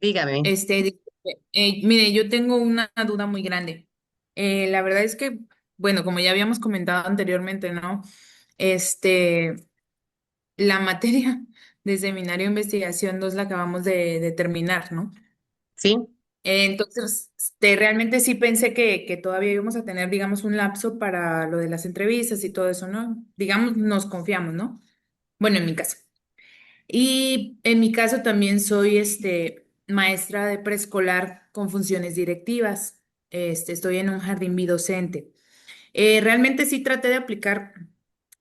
Dígame. Disculpe, mire, yo tengo una duda muy grande. La verdad es que, bueno, como ya habíamos comentado anteriormente, ¿no? Este, la materia de Seminario de Investigación 2 la acabamos de terminar, ¿no? Sí. Entonces, realmente sí pensé que todavía íbamos a tener, digamos, un lapso para lo de las entrevistas y todo eso, ¿no? Digamos, nos confiamos, ¿no? Bueno, en mi caso. Y en mi caso también soy maestra de preescolar con funciones directivas. Estoy en un jardín bidocente. Realmente sí traté de aplicar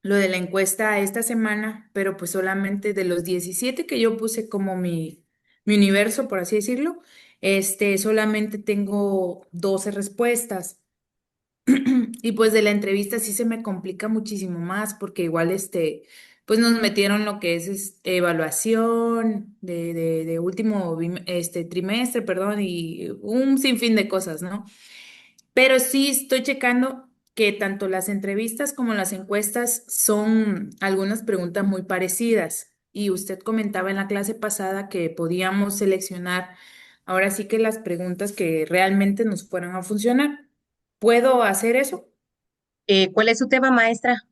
lo de la encuesta esta semana, pero pues solamente de los 17 que yo puse como mi universo, por así decirlo, solamente tengo 12 respuestas. Y pues de la entrevista sí se me complica muchísimo más porque igual pues nos metieron lo que es evaluación de último trimestre, perdón, y un sinfín de cosas, ¿no? Pero sí estoy checando que tanto las entrevistas como las encuestas son algunas preguntas muy parecidas. Y usted comentaba en la clase pasada que podíamos seleccionar ahora sí que las preguntas que realmente nos fueran a funcionar. ¿Puedo hacer eso? ¿Cuál es su tema, maestra?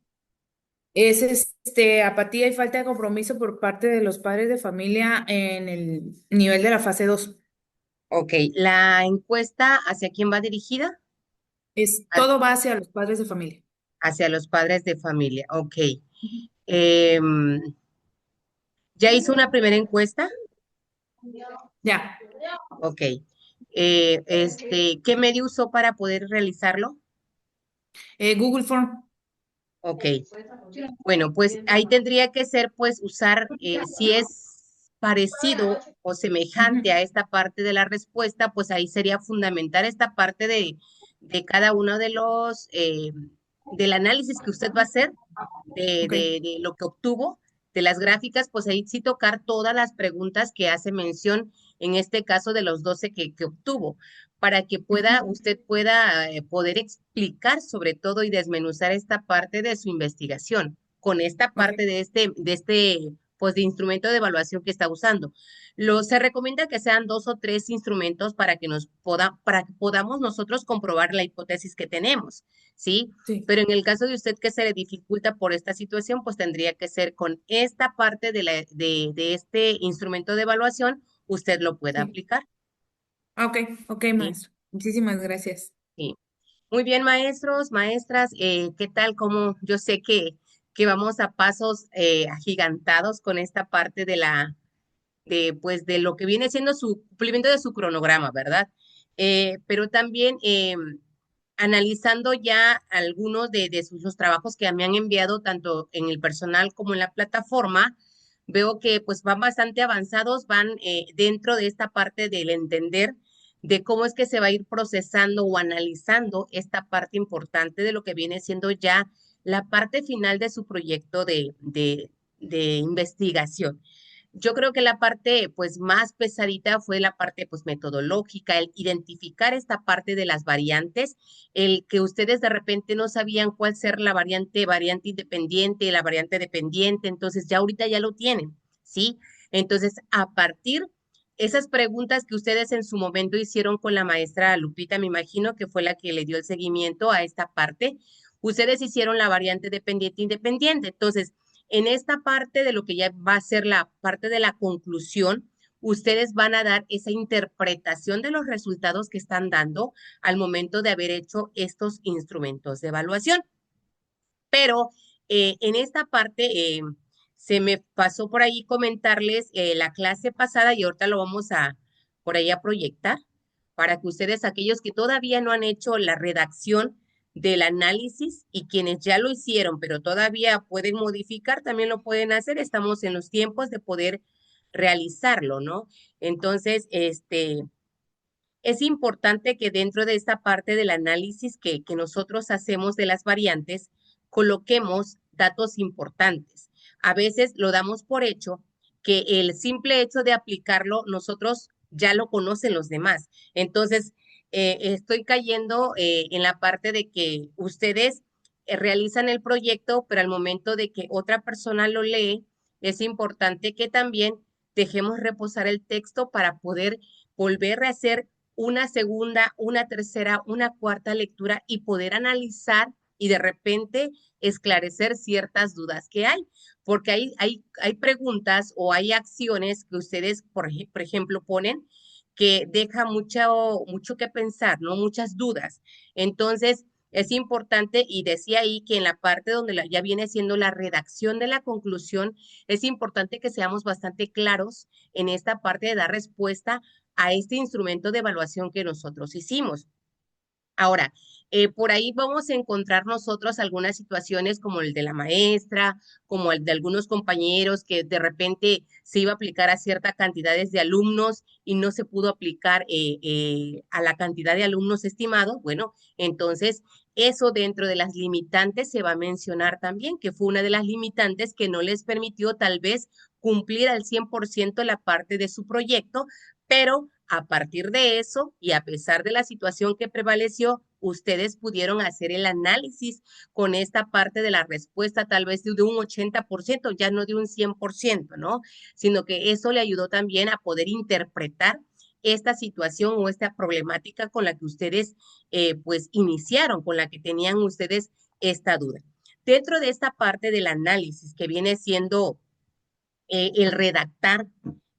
Es apatía y falta de compromiso por parte de los padres de familia en el nivel de la fase 2. Ok, la encuesta, ¿hacia quién va dirigida? Ha- Todo va hacia los padres de familia. Hacia los padres de familia. Ok. Em, ¿Ya hizo una primera encuesta? Ya, Ok. ¿Qué medio usó para poder realizarlo? Google Form. Ok. Bueno, pues ahí tendría que ser, pues, usar, si es parecido o semejante Ujú. a esta parte de la respuesta, pues ahí sería fundamental esta parte de cada uno de del análisis que usted va a hacer Ok, de lo que obtuvo, de las gráficas, pues ahí sí tocar todas las preguntas que hace mención, en este caso de los 12 que obtuvo, para que ujú, usted pueda poder explicar sobre todo y desmenuzar esta parte de su investigación con esta ok, parte pues de instrumento de evaluación que está usando. Se recomienda que sean dos o tres instrumentos para que podamos nosotros comprobar la hipótesis que tenemos, ¿sí? sí, Pero en el caso de usted que se le dificulta por esta situación, pues tendría que ser con esta parte de este instrumento de evaluación, usted lo pueda sí. aplicar. Ah, ok, ok, Sí, maestro. Muchísimas gracias. sí. Muy bien, maestros, maestras, ¿qué tal? Como yo sé que vamos a pasos agigantados con esta parte pues, de lo que viene siendo su cumplimiento de su cronograma, ¿verdad? Pero también analizando ya algunos de los trabajos que me han enviado, tanto en el personal como en la plataforma, veo que pues van bastante avanzados, van dentro de esta parte del entender de cómo es que se va a ir procesando o analizando esta parte importante de lo que viene siendo ya la parte final de su proyecto de investigación. Yo creo que la parte pues más pesadita fue la parte pues metodológica, el identificar esta parte de las variantes, el que ustedes de repente no sabían cuál ser la variante independiente, la variante dependiente, entonces ya ahorita ya lo tienen, ¿sí? Entonces, a partir esas preguntas que ustedes en su momento hicieron con la maestra Lupita, me imagino que fue la que le dio el seguimiento a esta parte, ustedes hicieron la variante dependiente independiente, entonces en esta parte de lo que ya va a ser la parte de la conclusión, ustedes van a dar esa interpretación de los resultados que están dando al momento de haber hecho estos instrumentos de evaluación. Pero en esta parte se me pasó por ahí comentarles la clase pasada y ahorita lo vamos a por ahí a proyectar para que ustedes, aquellos que todavía no han hecho la redacción del análisis y quienes ya lo hicieron, pero todavía pueden modificar, también lo pueden hacer. Estamos en los tiempos de poder realizarlo, ¿no? Entonces, es importante que dentro de esta parte del análisis que nosotros hacemos de las variantes, coloquemos datos importantes. A veces lo damos por hecho que el simple hecho de aplicarlo, nosotros ya lo conocen los demás. Entonces, estoy cayendo en la parte de que ustedes realizan el proyecto, pero al momento de que otra persona lo lee, es importante que también dejemos reposar el texto para poder volver a hacer una segunda, una tercera, una cuarta lectura y poder analizar y de repente esclarecer ciertas dudas que hay, porque hay preguntas o hay acciones que ustedes, por ejemplo, ponen que deja mucho que pensar, ¿no? Muchas dudas. Entonces, es importante, y decía ahí que en la parte donde ya viene siendo la redacción de la conclusión, es importante que seamos bastante claros en esta parte de dar respuesta a este instrumento de evaluación que nosotros hicimos. Ahora, por ahí vamos a encontrar nosotros algunas situaciones como el de la maestra, como el de algunos compañeros que de repente se iba a aplicar a ciertas cantidades de alumnos y no se pudo aplicar a la cantidad de alumnos estimado. Bueno, entonces eso dentro de las limitantes se va a mencionar también, que fue una de las limitantes que no les permitió tal vez cumplir al 100% la parte de su proyecto, pero a partir de eso y a pesar de la situación que prevaleció, ustedes pudieron hacer el análisis con esta parte de la respuesta, tal vez de un 80%, ya no de un 100%, ¿no? Sino que eso le ayudó también a poder interpretar esta situación o esta problemática con la que ustedes pues iniciaron, con la que tenían ustedes esta duda. Dentro de esta parte del análisis que viene siendo el redactar,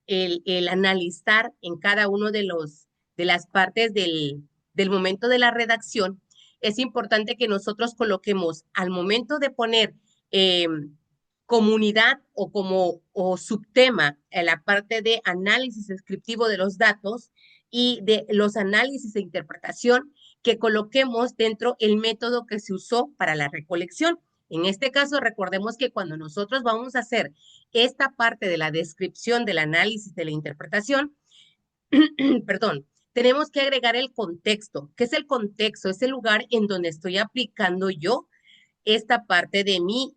el analizar en cada uno de las partes del momento de la redacción, es importante que nosotros coloquemos al momento de poner comunidad o como o subtema en la parte de análisis descriptivo de los datos y de los análisis de interpretación que coloquemos dentro el método que se usó para la recolección. En este caso, recordemos que cuando nosotros vamos a hacer esta parte de la descripción del análisis de la interpretación, perdón, tenemos que agregar el contexto. ¿Qué es el contexto? Es el lugar en donde estoy aplicando yo esta parte de mi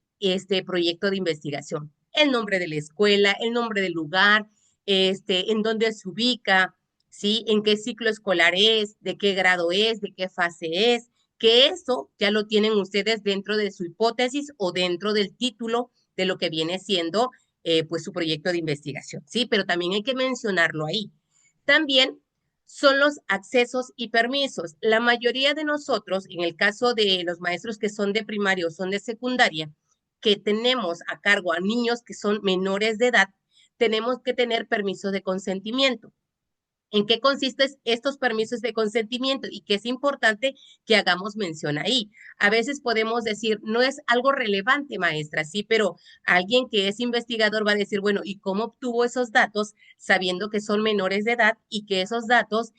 proyecto de investigación. El nombre de la escuela, el nombre del lugar, en dónde se ubica, ¿sí? En qué ciclo escolar es, de qué grado es, de qué fase es, que eso ya lo tienen ustedes dentro de su hipótesis o dentro del título de lo que viene siendo pues su proyecto de investigación, ¿sí? Pero también hay que mencionarlo ahí. También son los accesos y permisos. La mayoría de nosotros, en el caso de los maestros que son de primaria o son de secundaria, que tenemos a cargo a niños que son menores de edad, tenemos que tener permiso de consentimiento. ¿En qué consisten estos permisos de consentimiento? Y que es importante que hagamos mención ahí. A veces podemos decir, no es algo relevante, maestra, sí, pero alguien que es investigador va a decir, bueno, ¿y cómo obtuvo esos datos sabiendo que son menores de edad y que esos datos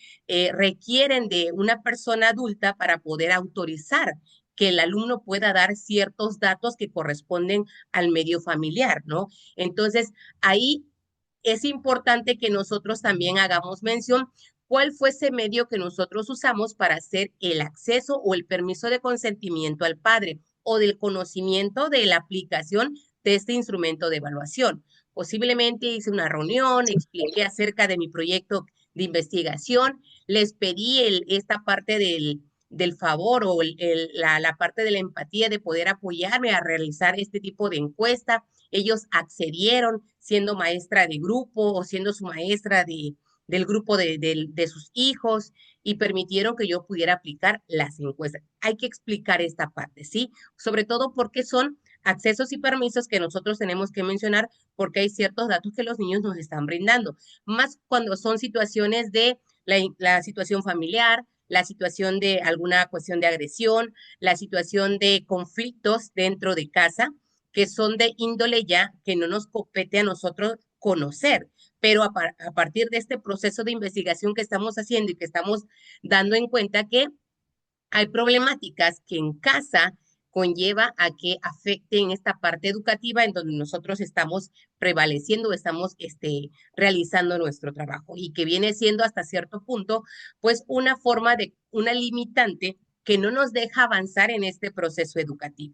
requieren de una persona adulta para poder autorizar que el alumno pueda dar ciertos datos que corresponden al medio familiar, ¿no? Entonces, ahí es importante que nosotros también hagamos mención cuál fue ese medio que nosotros usamos para hacer el acceso o el permiso de consentimiento al padre o del conocimiento de la aplicación de este instrumento de evaluación. Posiblemente hice una reunión, expliqué acerca de mi proyecto de investigación, les pedí esta parte del favor o la parte de la empatía de poder apoyarme a realizar este tipo de encuesta. Ellos accedieron siendo maestra de grupo o siendo su maestra del grupo de sus hijos y permitieron que yo pudiera aplicar las encuestas. Hay que explicar esta parte, ¿sí? Sobre todo porque son accesos y permisos que nosotros tenemos que mencionar porque hay ciertos datos que los niños nos están brindando, más cuando son situaciones de la situación familiar, la situación de alguna cuestión de agresión, la situación de conflictos dentro de casa, que son de índole ya que no nos compete a nosotros conocer, pero a partir de este proceso de investigación que estamos haciendo y que estamos dando en cuenta que hay problemáticas que en casa conlleva a que afecten esta parte educativa en donde nosotros estamos prevaleciendo, estamos realizando nuestro trabajo y que viene siendo hasta cierto punto pues una forma de una limitante que no nos deja avanzar en este proceso educativo.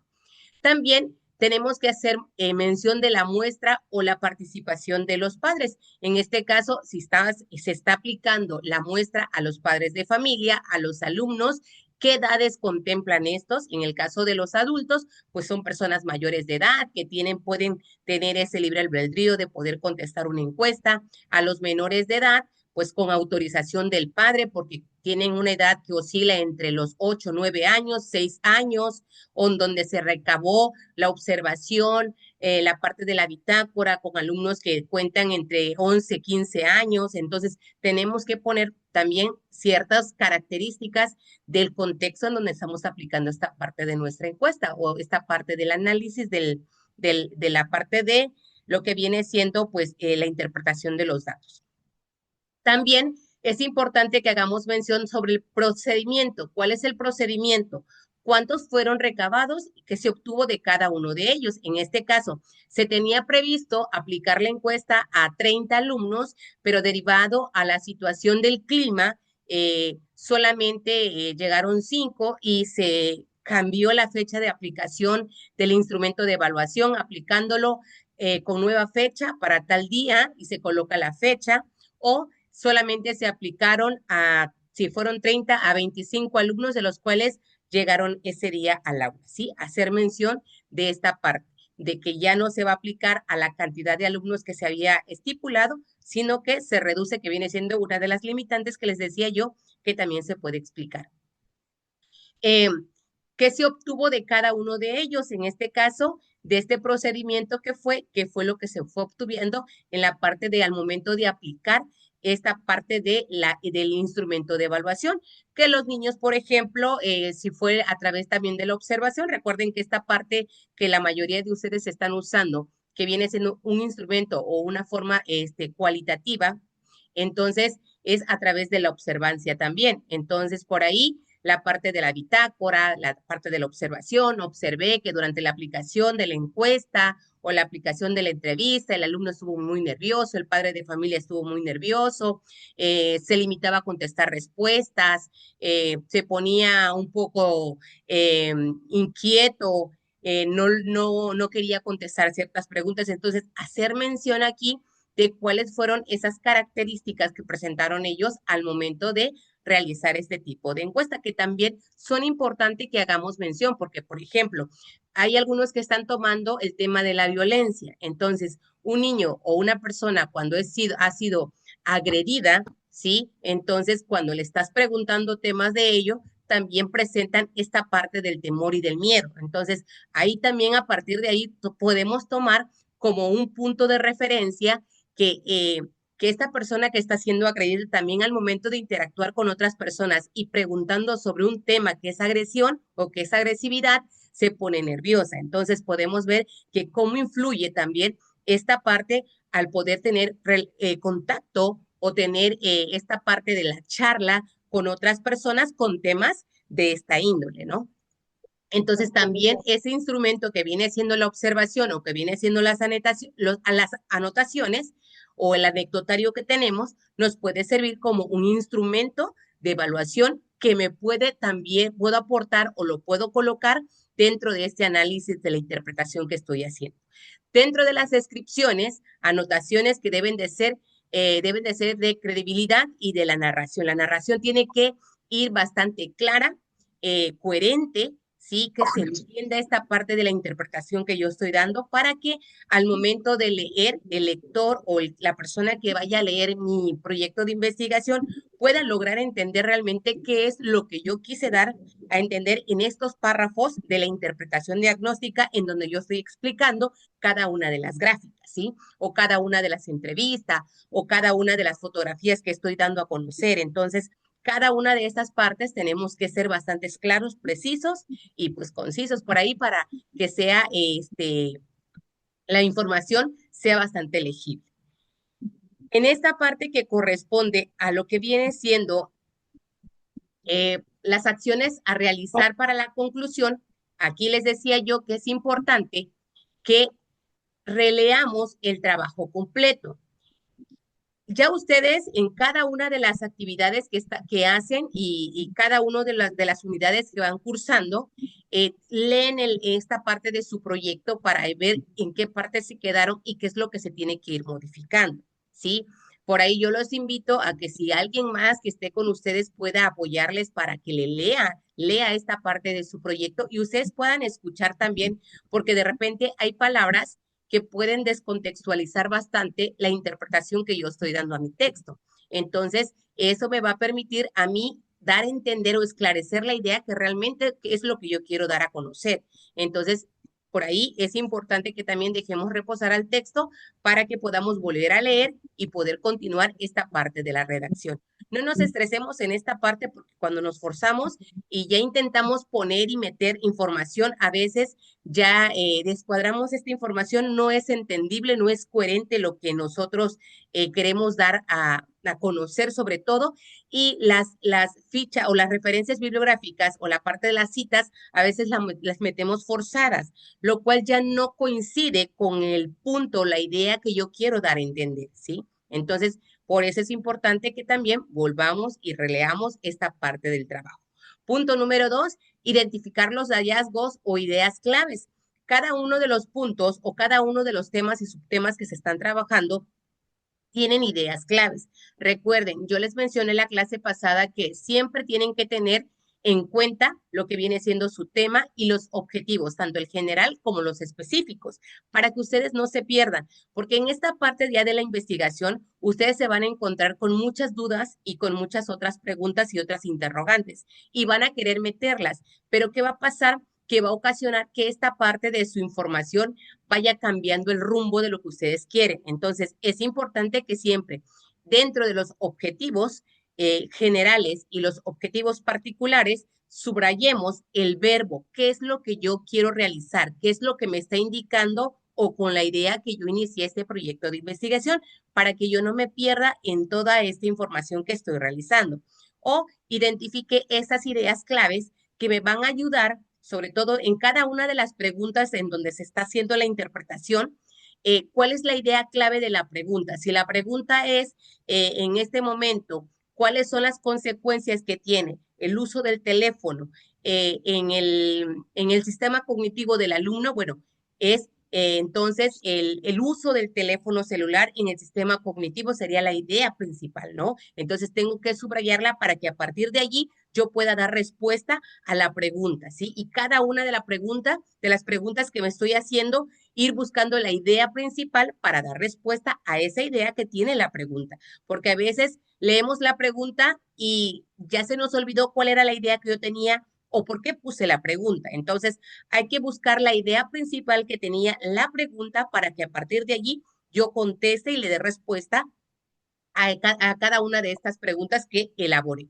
También tenemos que hacer mención de la muestra o la participación de los padres. En este caso, si se está aplicando la muestra a los padres de familia, a los alumnos, ¿qué edades contemplan estos? En el caso de los adultos, pues son personas mayores de edad que pueden tener ese libre albedrío de poder contestar una encuesta. A los menores de edad, pues con autorización del padre, porque tienen una edad que oscila entre los 8, 9 años, 6 años, donde se recabó la observación, la parte de la bitácora con alumnos que cuentan entre 11, 15 años. Entonces, tenemos que poner también ciertas características del contexto en donde estamos aplicando esta parte de nuestra encuesta o esta parte del análisis de la parte de lo que viene siendo pues la interpretación de los datos. También es importante que hagamos mención sobre el procedimiento. ¿Cuál es el procedimiento? ¿Cuántos fueron recabados y qué se obtuvo de cada uno de ellos? En este caso, se tenía previsto aplicar la encuesta a 30 alumnos, pero derivado a la situación del clima, solamente llegaron 5 y se cambió la fecha de aplicación del instrumento de evaluación, aplicándolo con nueva fecha para tal día y se coloca la fecha, o solamente se aplicaron a, si fueron 30 a 25 alumnos, de los cuales llegaron ese día al aula, ¿sí? Hacer mención de esta parte, de que ya no se va a aplicar a la cantidad de alumnos que se había estipulado, sino que se reduce, que viene siendo una de las limitantes que les decía yo, que también se puede explicar. Eh, ¿Qué se obtuvo de cada uno de ellos? En este caso, de este procedimiento que fue lo que se fue obtuviendo en la parte de al momento de aplicar esta parte del instrumento de evaluación, que los niños, por ejemplo, si fue a través también de la observación, recuerden que esta parte que la mayoría de ustedes están usando, que viene siendo un instrumento o una forma cualitativa, entonces es a través de la observancia también. Entonces, por ahí la parte de la bitácora, la parte de la observación, observé que durante la aplicación de la encuesta o la aplicación de la entrevista, el alumno estuvo muy nervioso, el padre de familia estuvo muy nervioso, se limitaba a contestar respuestas, se ponía un poco inquieto, no quería contestar ciertas preguntas. Entonces, hacer mención aquí de cuáles fueron esas características que presentaron ellos al momento de realizar este tipo de encuesta, que también son importantes que hagamos mención, porque, por ejemplo, hay algunos que están tomando el tema de la violencia. Entonces, un niño o una persona cuando ha sido agredida, ¿sí? Entonces, cuando le estás preguntando temas de ello, también presentan esta parte del temor y del miedo. Entonces, ahí también a partir de ahí podemos tomar como un punto de referencia que esta persona que está siendo agredida también al momento de interactuar con otras personas y preguntando sobre un tema que es agresión o que es agresividad, se pone nerviosa. Entonces podemos ver que cómo influye también esta parte al poder tener contacto o tener esta parte de la charla con otras personas con temas de esta índole, ¿no? Entonces también ese instrumento que viene siendo la observación o que viene siendo las anotaciones o el anecdotario que tenemos, nos puede servir como un instrumento de evaluación que me puede también, puedo aportar o lo puedo colocar dentro de este análisis de la interpretación que estoy haciendo. Dentro de las descripciones, anotaciones que deben de ser de credibilidad y de la narración. La narración tiene que ir bastante clara, coherente, sí, que se entienda esta parte de la interpretación que yo estoy dando para que al momento de leer, el lector o la persona que vaya a leer mi proyecto de investigación pueda lograr entender realmente qué es lo que yo quise dar a entender en estos párrafos de la interpretación diagnóstica en donde yo estoy explicando cada una de las gráficas, ¿sí? O cada una de las entrevistas o cada una de las fotografías que estoy dando a conocer. Entonces, cada una de estas partes tenemos que ser bastante claros, precisos y pues concisos por ahí para que sea la información sea bastante legible. En esta parte que corresponde a lo que viene siendo las acciones a realizar para la conclusión, aquí les decía yo que es importante que releamos el trabajo completo. Ya ustedes en cada una de las actividades que hacen y cada una de las unidades que van cursando, leen esta parte de su proyecto para ver en qué parte se quedaron y qué es lo que se tiene que ir modificando, ¿sí? Por ahí yo los invito a que si alguien más que esté con ustedes pueda apoyarles para que lea esta parte de su proyecto y ustedes puedan escuchar también, porque de repente hay palabras que pueden descontextualizar bastante la interpretación que yo estoy dando a mi texto. Entonces, eso me va a permitir a mí dar a entender o esclarecer la idea que realmente es lo que yo quiero dar a conocer. Entonces, por ahí es importante que también dejemos reposar al texto para que podamos volver a leer y poder continuar esta parte de la redacción. No nos estresemos en esta parte porque cuando nos forzamos y ya intentamos poner y meter información, a veces ya descuadramos esta información, no es entendible, no es coherente lo que nosotros queremos dar a conocer sobre todo, y las fichas o las referencias bibliográficas o la parte de las citas a veces las metemos forzadas, lo cual ya no coincide con el punto, la idea que yo quiero dar a entender, ¿sí? Entonces, por eso es importante que también volvamos y releamos esta parte del trabajo. Punto número 2, identificar los hallazgos o ideas claves. Cada uno de los puntos o cada uno de los temas y subtemas que se están trabajando tienen ideas claves. Recuerden, yo les mencioné en la clase pasada que siempre tienen que tener en cuenta lo que viene siendo su tema y los objetivos, tanto el general como los específicos, para que ustedes no se pierdan, porque en esta parte ya de la investigación, ustedes se van a encontrar con muchas dudas y con muchas otras preguntas y otras interrogantes, y van a querer meterlas, pero ¿qué va a pasar? Que va a ocasionar que esta parte de su información vaya cambiando el rumbo de lo que ustedes quieren. Entonces, es importante que siempre dentro de los objetivos generales y los objetivos particulares, subrayemos el verbo, qué es lo que yo quiero realizar, qué es lo que me está indicando o con la idea que yo inicié este proyecto de investigación para que yo no me pierda en toda esta información que estoy realizando. O identifique esas ideas claves que me van a ayudar, sobre todo en cada una de las preguntas en donde se está haciendo la interpretación, cuál es la idea clave de la pregunta. Si la pregunta es en este momento, ¿cuáles son las consecuencias que tiene el uso del teléfono en el sistema cognitivo del alumno? Bueno, es entonces el uso del teléfono celular en el sistema cognitivo sería la idea principal, ¿no? Entonces tengo que subrayarla para que a partir de allí yo pueda dar respuesta a la pregunta, ¿sí? Y cada una de las preguntas que me estoy haciendo, ir buscando la idea principal para dar respuesta a esa idea que tiene la pregunta, porque a veces leemos la pregunta y ya se nos olvidó cuál era la idea que yo tenía o por qué puse la pregunta. Entonces, hay que buscar la idea principal que tenía la pregunta para que a partir de allí yo conteste y le dé respuesta a cada una de estas preguntas que elaboré.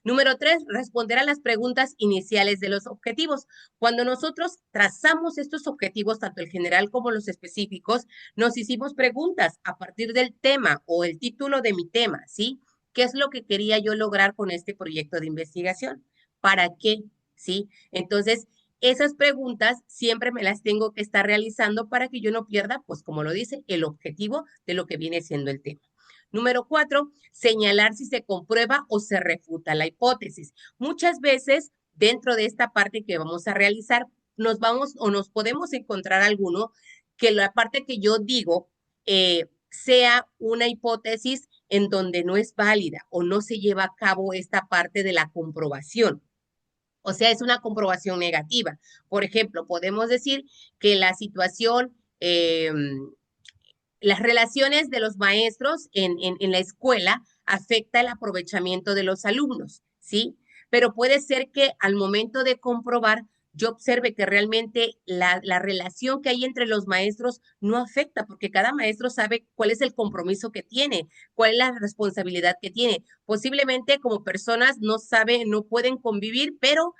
Número 3, responder a las preguntas iniciales de los objetivos. Cuando nosotros trazamos estos objetivos, tanto el general como los específicos, nos hicimos preguntas a partir del tema o el título de mi tema, ¿sí? ¿Qué es lo que quería yo lograr con este proyecto de investigación? ¿Para qué? ¿Sí? Entonces, esas preguntas siempre me las tengo que estar realizando para que yo no pierda, pues como lo dice, el objetivo de lo que viene siendo el tema. Número 4, señalar si se comprueba o se refuta la hipótesis. Muchas veces, dentro de esta parte que vamos a realizar, nos vamos o nos podemos encontrar alguno que la parte que yo digo sea una hipótesis en donde no es válida o no se lleva a cabo esta parte de la comprobación. O sea, es una comprobación negativa. Por ejemplo, podemos decir que la situación las relaciones de los maestros en la escuela afecta el aprovechamiento de los alumnos, ¿sí? Pero puede ser que al momento de comprobar yo observe que realmente la relación que hay entre los maestros no afecta, porque cada maestro sabe cuál es el compromiso que tiene, cuál es la responsabilidad que tiene. Posiblemente como personas no saben, no pueden convivir, pero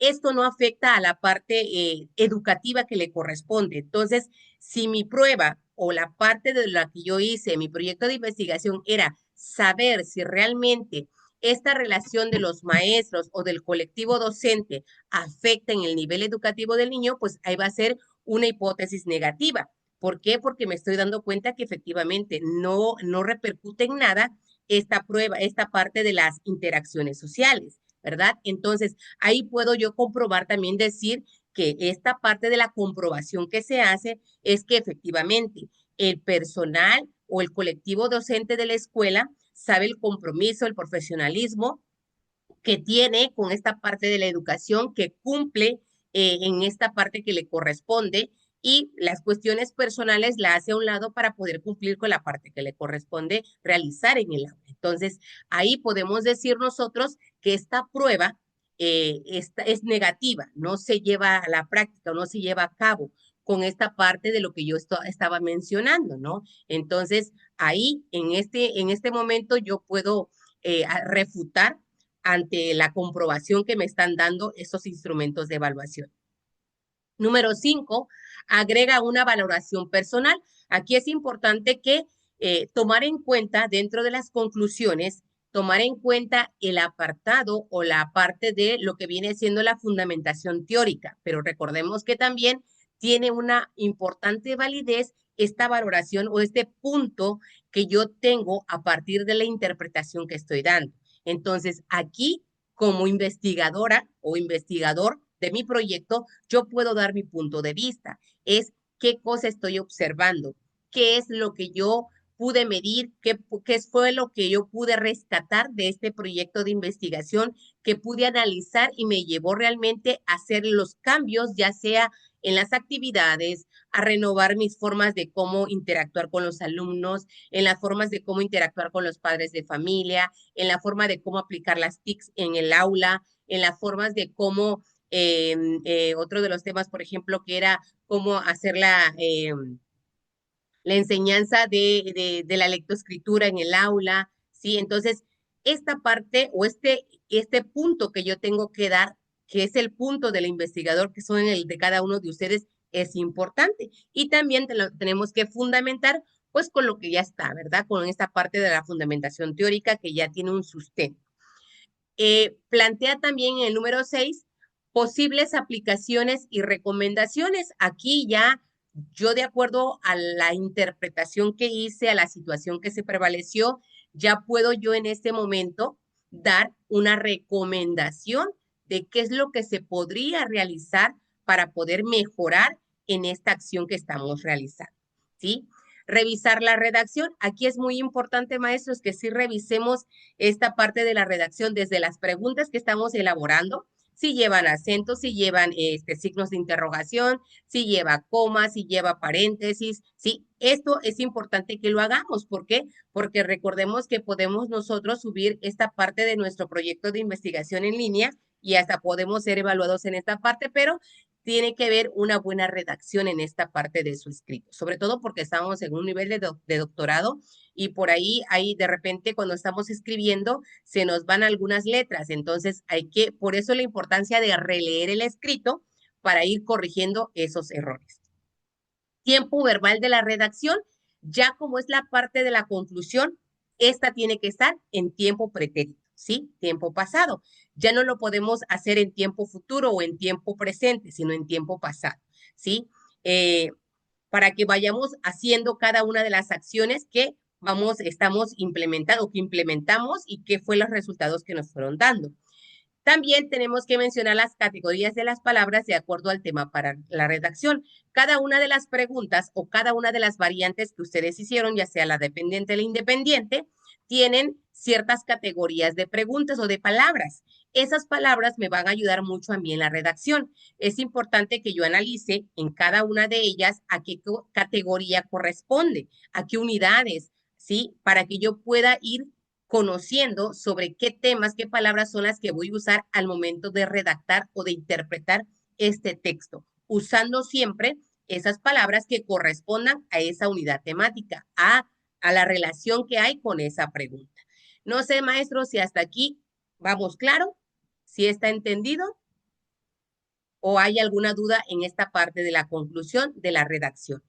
esto no afecta a la parte educativa que le corresponde. Entonces, si mi prueba o la parte de la que yo hice, mi proyecto de investigación era saber si realmente esta relación de los maestros o del colectivo docente afecta en el nivel educativo del niño, pues ahí va a ser una hipótesis negativa. ¿Por qué? Porque me estoy dando cuenta que efectivamente no repercute en nada esta prueba, esta parte de las interacciones sociales, ¿verdad? Entonces, ahí puedo yo comprobar también decir que esta parte de la comprobación que se hace es que efectivamente el personal o el colectivo docente de la escuela sabe el compromiso, el profesionalismo que tiene con esta parte de la educación, que cumple en esta parte que le corresponde y las cuestiones personales la hace a un lado para poder cumplir con la parte que le corresponde realizar en el aula. Entonces, ahí podemos decir nosotros que esta prueba es negativa, no se lleva a la práctica, no se lleva a cabo con esta parte de lo que yo estaba mencionando, ¿no? Entonces, ahí, en este momento, yo puedo refutar ante la comprobación que me están dando esos instrumentos de evaluación. Número 5, agrega una valoración personal. Aquí es importante que tomar en cuenta dentro de las conclusiones, tomar en cuenta el apartado o la parte de lo que viene siendo la fundamentación teórica, pero recordemos que también tiene una importante validez esta valoración o este punto que yo tengo a partir de la interpretación que estoy dando. Entonces, aquí, como investigadora o investigador de mi proyecto, yo puedo dar mi punto de vista. Es qué cosa estoy observando, qué es lo que yo pude medir, qué fue lo que yo pude rescatar de este proyecto de investigación, que pude analizar y me llevó realmente a hacer los cambios, ya sea en las actividades, a renovar mis formas de cómo interactuar con los alumnos, en las formas de cómo interactuar con los padres de familia, en la forma de cómo aplicar las TICs en el aula, en las formas de cómo otro de los temas, por ejemplo, que era cómo hacer la enseñanza de la lectoescritura en el aula, ¿sí? Entonces, esta parte o este punto que yo tengo que dar, que es el punto del investigador, que son el de cada uno de ustedes, es importante. Y también tenemos que fundamentar, pues, con lo que ya está, ¿verdad? Con esta parte de la fundamentación teórica que ya tiene un sustento. Plantea también en el número 6 posibles aplicaciones y recomendaciones. Aquí ya yo de acuerdo a la interpretación que hice, a la situación que se prevaleció, ya puedo yo en este momento dar una recomendación de qué es lo que se podría realizar para poder mejorar en esta acción que estamos realizando, ¿sí? Revisar la redacción. Aquí es muy importante, maestros, que sí revisemos esta parte de la redacción desde las preguntas que estamos elaborando, si llevan acentos, si llevan signos de interrogación, si lleva comas, si lleva paréntesis, sí, esto es importante que lo hagamos. ¿Por qué? Porque recordemos que podemos nosotros subir esta parte de nuestro proyecto de investigación en línea y hasta podemos ser evaluados en esta parte, pero tiene que haber una buena redacción en esta parte de su escrito, sobre todo porque estamos en un nivel de doctorado y por ahí de repente cuando estamos escribiendo se nos van algunas letras, entonces por eso la importancia de releer el escrito para ir corrigiendo esos errores. Tiempo verbal de la redacción, ya como es la parte de la conclusión, esta tiene que estar en tiempo pretérito, ¿sí? Tiempo pasado. Ya no lo podemos hacer en tiempo futuro o en tiempo presente, sino en tiempo pasado, ¿sí? Para que vayamos haciendo cada una de las acciones que estamos implementando, que implementamos y qué fue los resultados que nos fueron dando. También tenemos que mencionar las categorías de las palabras de acuerdo al tema para la redacción. Cada una de las preguntas o cada una de las variantes que ustedes hicieron, ya sea la dependiente o la independiente, tienen ciertas categorías de preguntas o de palabras. Esas palabras me van a ayudar mucho a mí en la redacción. Es importante que yo analice en cada una de ellas a qué categoría corresponde, a qué unidades, ¿sí? Para que yo pueda ir conociendo sobre qué temas, qué palabras son las que voy a usar al momento de redactar o de interpretar este texto, usando siempre esas palabras que correspondan a esa unidad temática, a la relación que hay con esa pregunta. No sé, maestro, si hasta aquí vamos claro, si está entendido o hay alguna duda en esta parte de la conclusión de la redacción.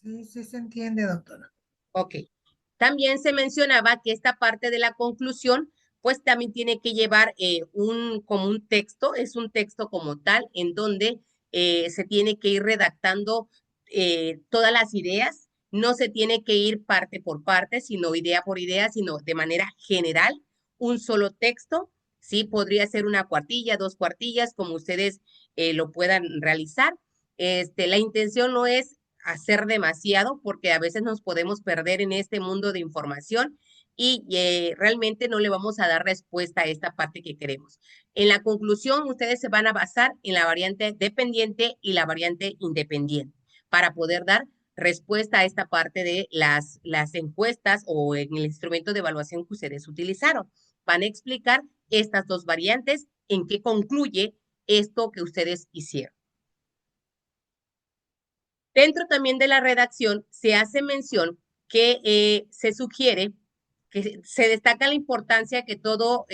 Sí, sí se entiende, doctora. Ok. También se mencionaba que esta parte de la conclusión, pues también tiene que llevar como un texto, es un texto como tal, en donde se tiene que ir redactando todas las ideas, no se tiene que ir parte por parte, sino idea por idea, sino de manera general, un solo texto, sí, podría ser una cuartilla, dos cuartillas, como ustedes lo puedan realizar. La intención no es hacer demasiado porque a veces nos podemos perder en este mundo de información y realmente no le vamos a dar respuesta a esta parte que queremos. En la conclusión, ustedes se van a basar en la variante dependiente y la variante independiente para poder dar respuesta a esta parte de las encuestas o en el instrumento de evaluación que ustedes utilizaron. Van a explicar estas dos variantes, en qué concluye esto que ustedes hicieron. Dentro también de la redacción se hace mención que se sugiere, que se destaca la importancia que toda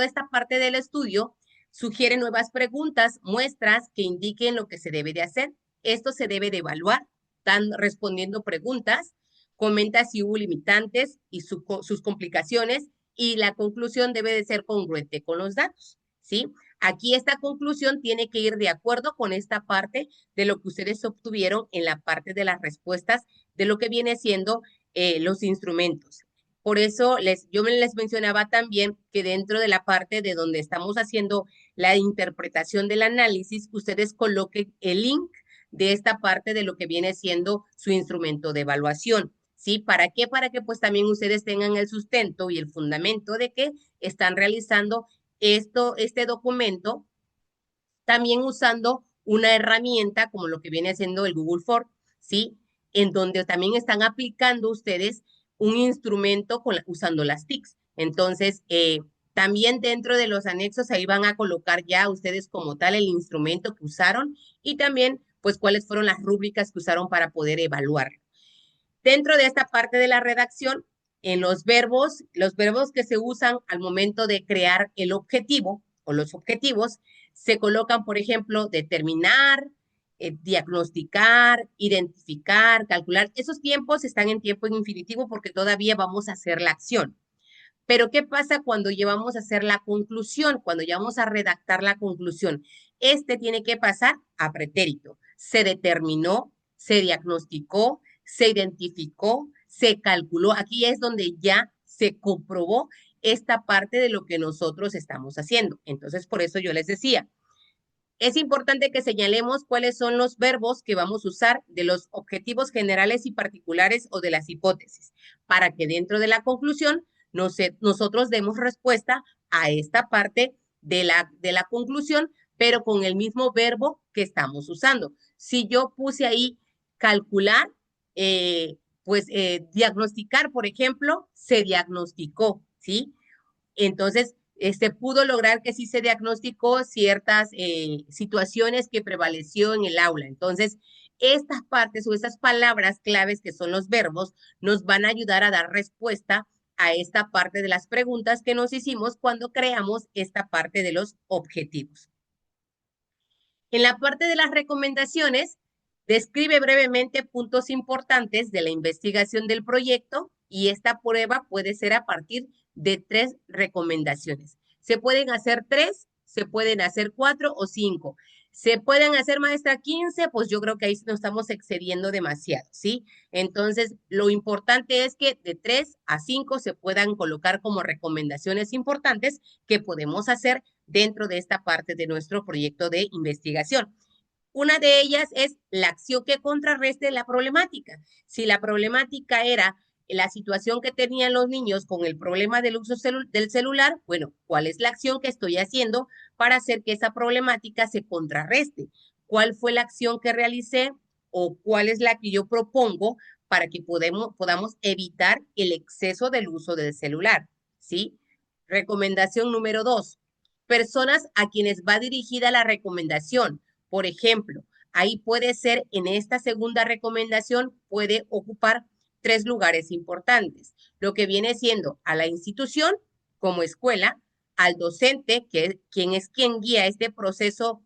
esta parte del estudio sugiere nuevas preguntas, muestras que indiquen lo que se debe de hacer. Esto se debe de evaluar, respondiendo preguntas, comenta si hubo limitantes y sus complicaciones, y la conclusión debe de ser congruente con los datos, ¿sí? Aquí esta conclusión tiene que ir de acuerdo con esta parte de lo que ustedes obtuvieron en la parte de las respuestas de lo que viene siendo los instrumentos. Por eso yo les mencionaba también que dentro de la parte de donde estamos haciendo la interpretación del análisis, ustedes coloquen el link de esta parte de lo que viene siendo su instrumento de evaluación. ¿Sí? ¿Para qué? Para que pues también ustedes tengan el sustento y el fundamento de que están realizando este documento también usando una herramienta como lo que viene haciendo el Google Form, ¿sí? En donde también están aplicando ustedes un instrumento usando las TICs. Entonces, también dentro de los anexos ahí van a colocar ya ustedes como tal el instrumento que usaron y también pues cuáles fueron las rúbricas que usaron para poder evaluarlo. Dentro de esta parte de la redacción, en los verbos que se usan al momento de crear el objetivo o los objetivos, se colocan, por ejemplo, determinar, diagnosticar, identificar, calcular. Esos tiempos están en tiempo infinitivo porque todavía vamos a hacer la acción. Pero ¿qué pasa cuando llevamos a hacer la conclusión? Cuando llevamos a redactar la conclusión. Este tiene que pasar a pretérito. Se determinó, se diagnosticó, se identificó, se calculó. Aquí es donde ya se comprobó esta parte de lo que nosotros estamos haciendo. Entonces, por eso yo les decía, es importante que señalemos cuáles son los verbos que vamos a usar de los objetivos generales y particulares o de las hipótesis, para que dentro de la conclusión nosotros demos respuesta a esta parte de la conclusión, pero con el mismo verbo que estamos usando. Si yo puse ahí calcular, diagnosticar, por ejemplo, se diagnosticó, ¿sí? Entonces, se pudo lograr que sí se diagnosticó ciertas situaciones que prevaleció en el aula. Entonces, estas partes o estas palabras claves que son los verbos nos van a ayudar a dar respuesta a esta parte de las preguntas que nos hicimos cuando creamos esta parte de los objetivos. En la parte de las recomendaciones, describe brevemente puntos importantes de la investigación del proyecto y esta prueba puede ser a partir de 3 recomendaciones. Se pueden hacer 3, se pueden hacer 4 o 5. Se pueden hacer, maestra, 15, pues yo creo que ahí nos estamos excediendo demasiado, ¿sí? Entonces, lo importante es que de 3 a 5 se puedan colocar como recomendaciones importantes que podemos hacer dentro de esta parte de nuestro proyecto de investigación. Una de ellas es la acción que contrarreste la problemática. Si la problemática era la situación que tenían los niños con el problema del uso del celular, bueno, ¿cuál es la acción que estoy haciendo para hacer que esa problemática se contrarreste? ¿Cuál fue la acción que realicé o cuál es la que yo propongo para que podamos evitar el exceso del uso del celular? ¿Sí? Recomendación número 2. Personas a quienes va dirigida la recomendación. Por ejemplo, ahí puede ser, en esta segunda recomendación, puede ocupar 3 lugares importantes. Lo que viene siendo a la institución como escuela, al docente, quien guía este proceso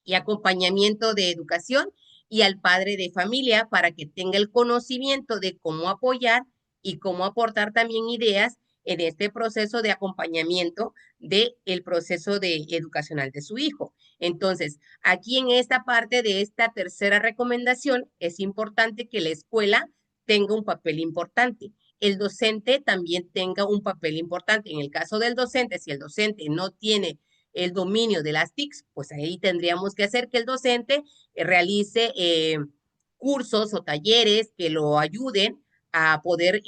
y acompañamiento de educación, y al padre de familia para que tenga el conocimiento de cómo apoyar y cómo aportar también ideas en este proceso de acompañamiento del proceso educacional de su hijo. Entonces, aquí en esta parte de esta tercera recomendación, es importante que la escuela tenga un papel importante. El docente también tenga un papel importante. En el caso del docente, si el docente no tiene el dominio de las TICs, pues ahí tendríamos que hacer que el docente realice cursos o talleres que lo ayuden a poder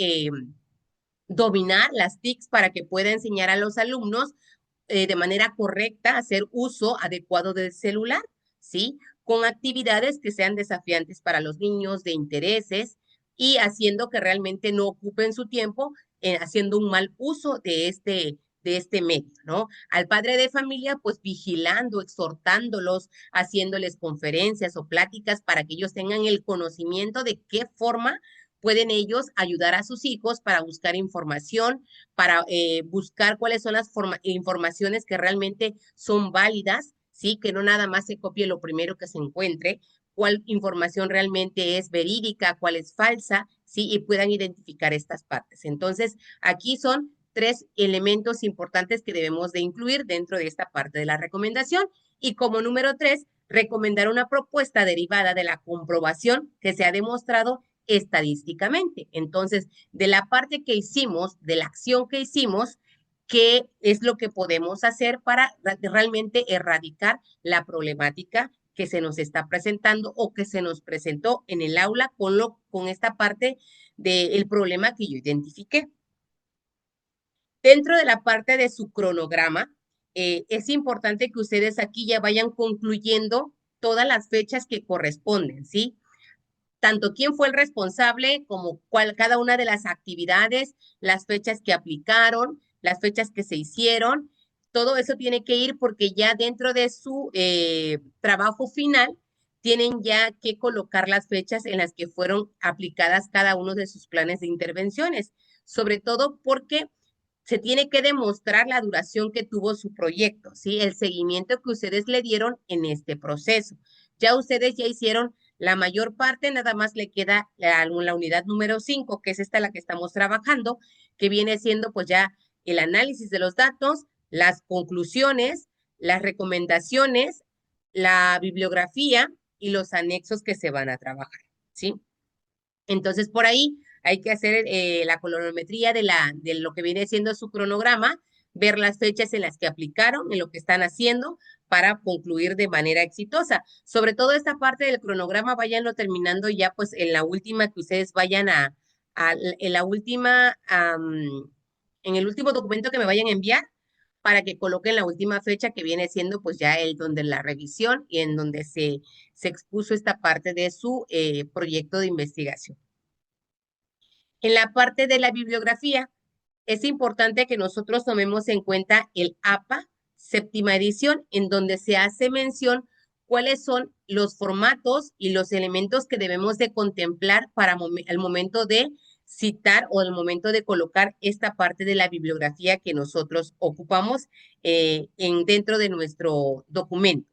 dominar las TICs para que pueda enseñar a los alumnos de manera correcta, hacer uso adecuado del celular, ¿sí? Con actividades que sean desafiantes para los niños, de intereses, y haciendo que realmente no ocupen su tiempo haciendo un mal uso de este medio, ¿no? Al padre de familia, pues vigilando, exhortándolos, haciéndoles conferencias o pláticas para que ellos tengan el conocimiento de qué forma pueden ellos ayudar a sus hijos para buscar información, para buscar cuáles son las informaciones que realmente son válidas, ¿sí? Que no nada más se copie lo primero que se encuentre, cuál información realmente es verídica, cuál es falsa, ¿sí? Y puedan identificar estas partes. Entonces, aquí son 3 elementos importantes que debemos de incluir dentro de esta parte de la recomendación. Y como número 3, recomendar una propuesta derivada de la comprobación que se ha demostrado estadísticamente. Entonces, de la parte que hicimos, de la acción que hicimos, qué es lo que podemos hacer para realmente erradicar la problemática que se nos está presentando o que se nos presentó en el aula con esta parte del problema que yo identifiqué. Dentro de la parte de su cronograma, es importante que ustedes aquí ya vayan concluyendo todas las fechas que corresponden, ¿sí? Tanto quién fue el responsable como cada una de las actividades, las fechas que aplicaron, las fechas que se hicieron. Todo eso tiene que ir porque ya dentro de su trabajo final tienen ya que colocar las fechas en las que fueron aplicadas cada uno de sus planes de intervenciones, sobre todo porque se tiene que demostrar la duración que tuvo su proyecto, ¿sí? El seguimiento que ustedes le dieron en este proceso. Ya ustedes ya hicieron la mayor parte, nada más le queda la unidad número 5, que es esta la que estamos trabajando, que viene siendo pues ya el análisis de los datos, las conclusiones, las recomendaciones, la bibliografía y los anexos que se van a trabajar, ¿sí? Entonces, por ahí hay que hacer la colorimetría de lo que viene siendo su cronograma, ver las fechas en las que aplicaron, en lo que están haciendo para concluir de manera exitosa. Sobre todo esta parte del cronograma, váyanlo terminando ya pues en la última que ustedes vayan en la última, en el último documento que me vayan a enviar para que coloquen la última fecha que viene siendo pues ya el donde la revisión y en donde se expuso esta parte de su proyecto de investigación. En la parte de la bibliografía, es importante que nosotros tomemos en cuenta el APA, séptima edición, en donde se hace mención cuáles son los formatos y los elementos que debemos de contemplar para el momento de citar o el momento de colocar esta parte de la bibliografía que nosotros ocupamos dentro de nuestro documento.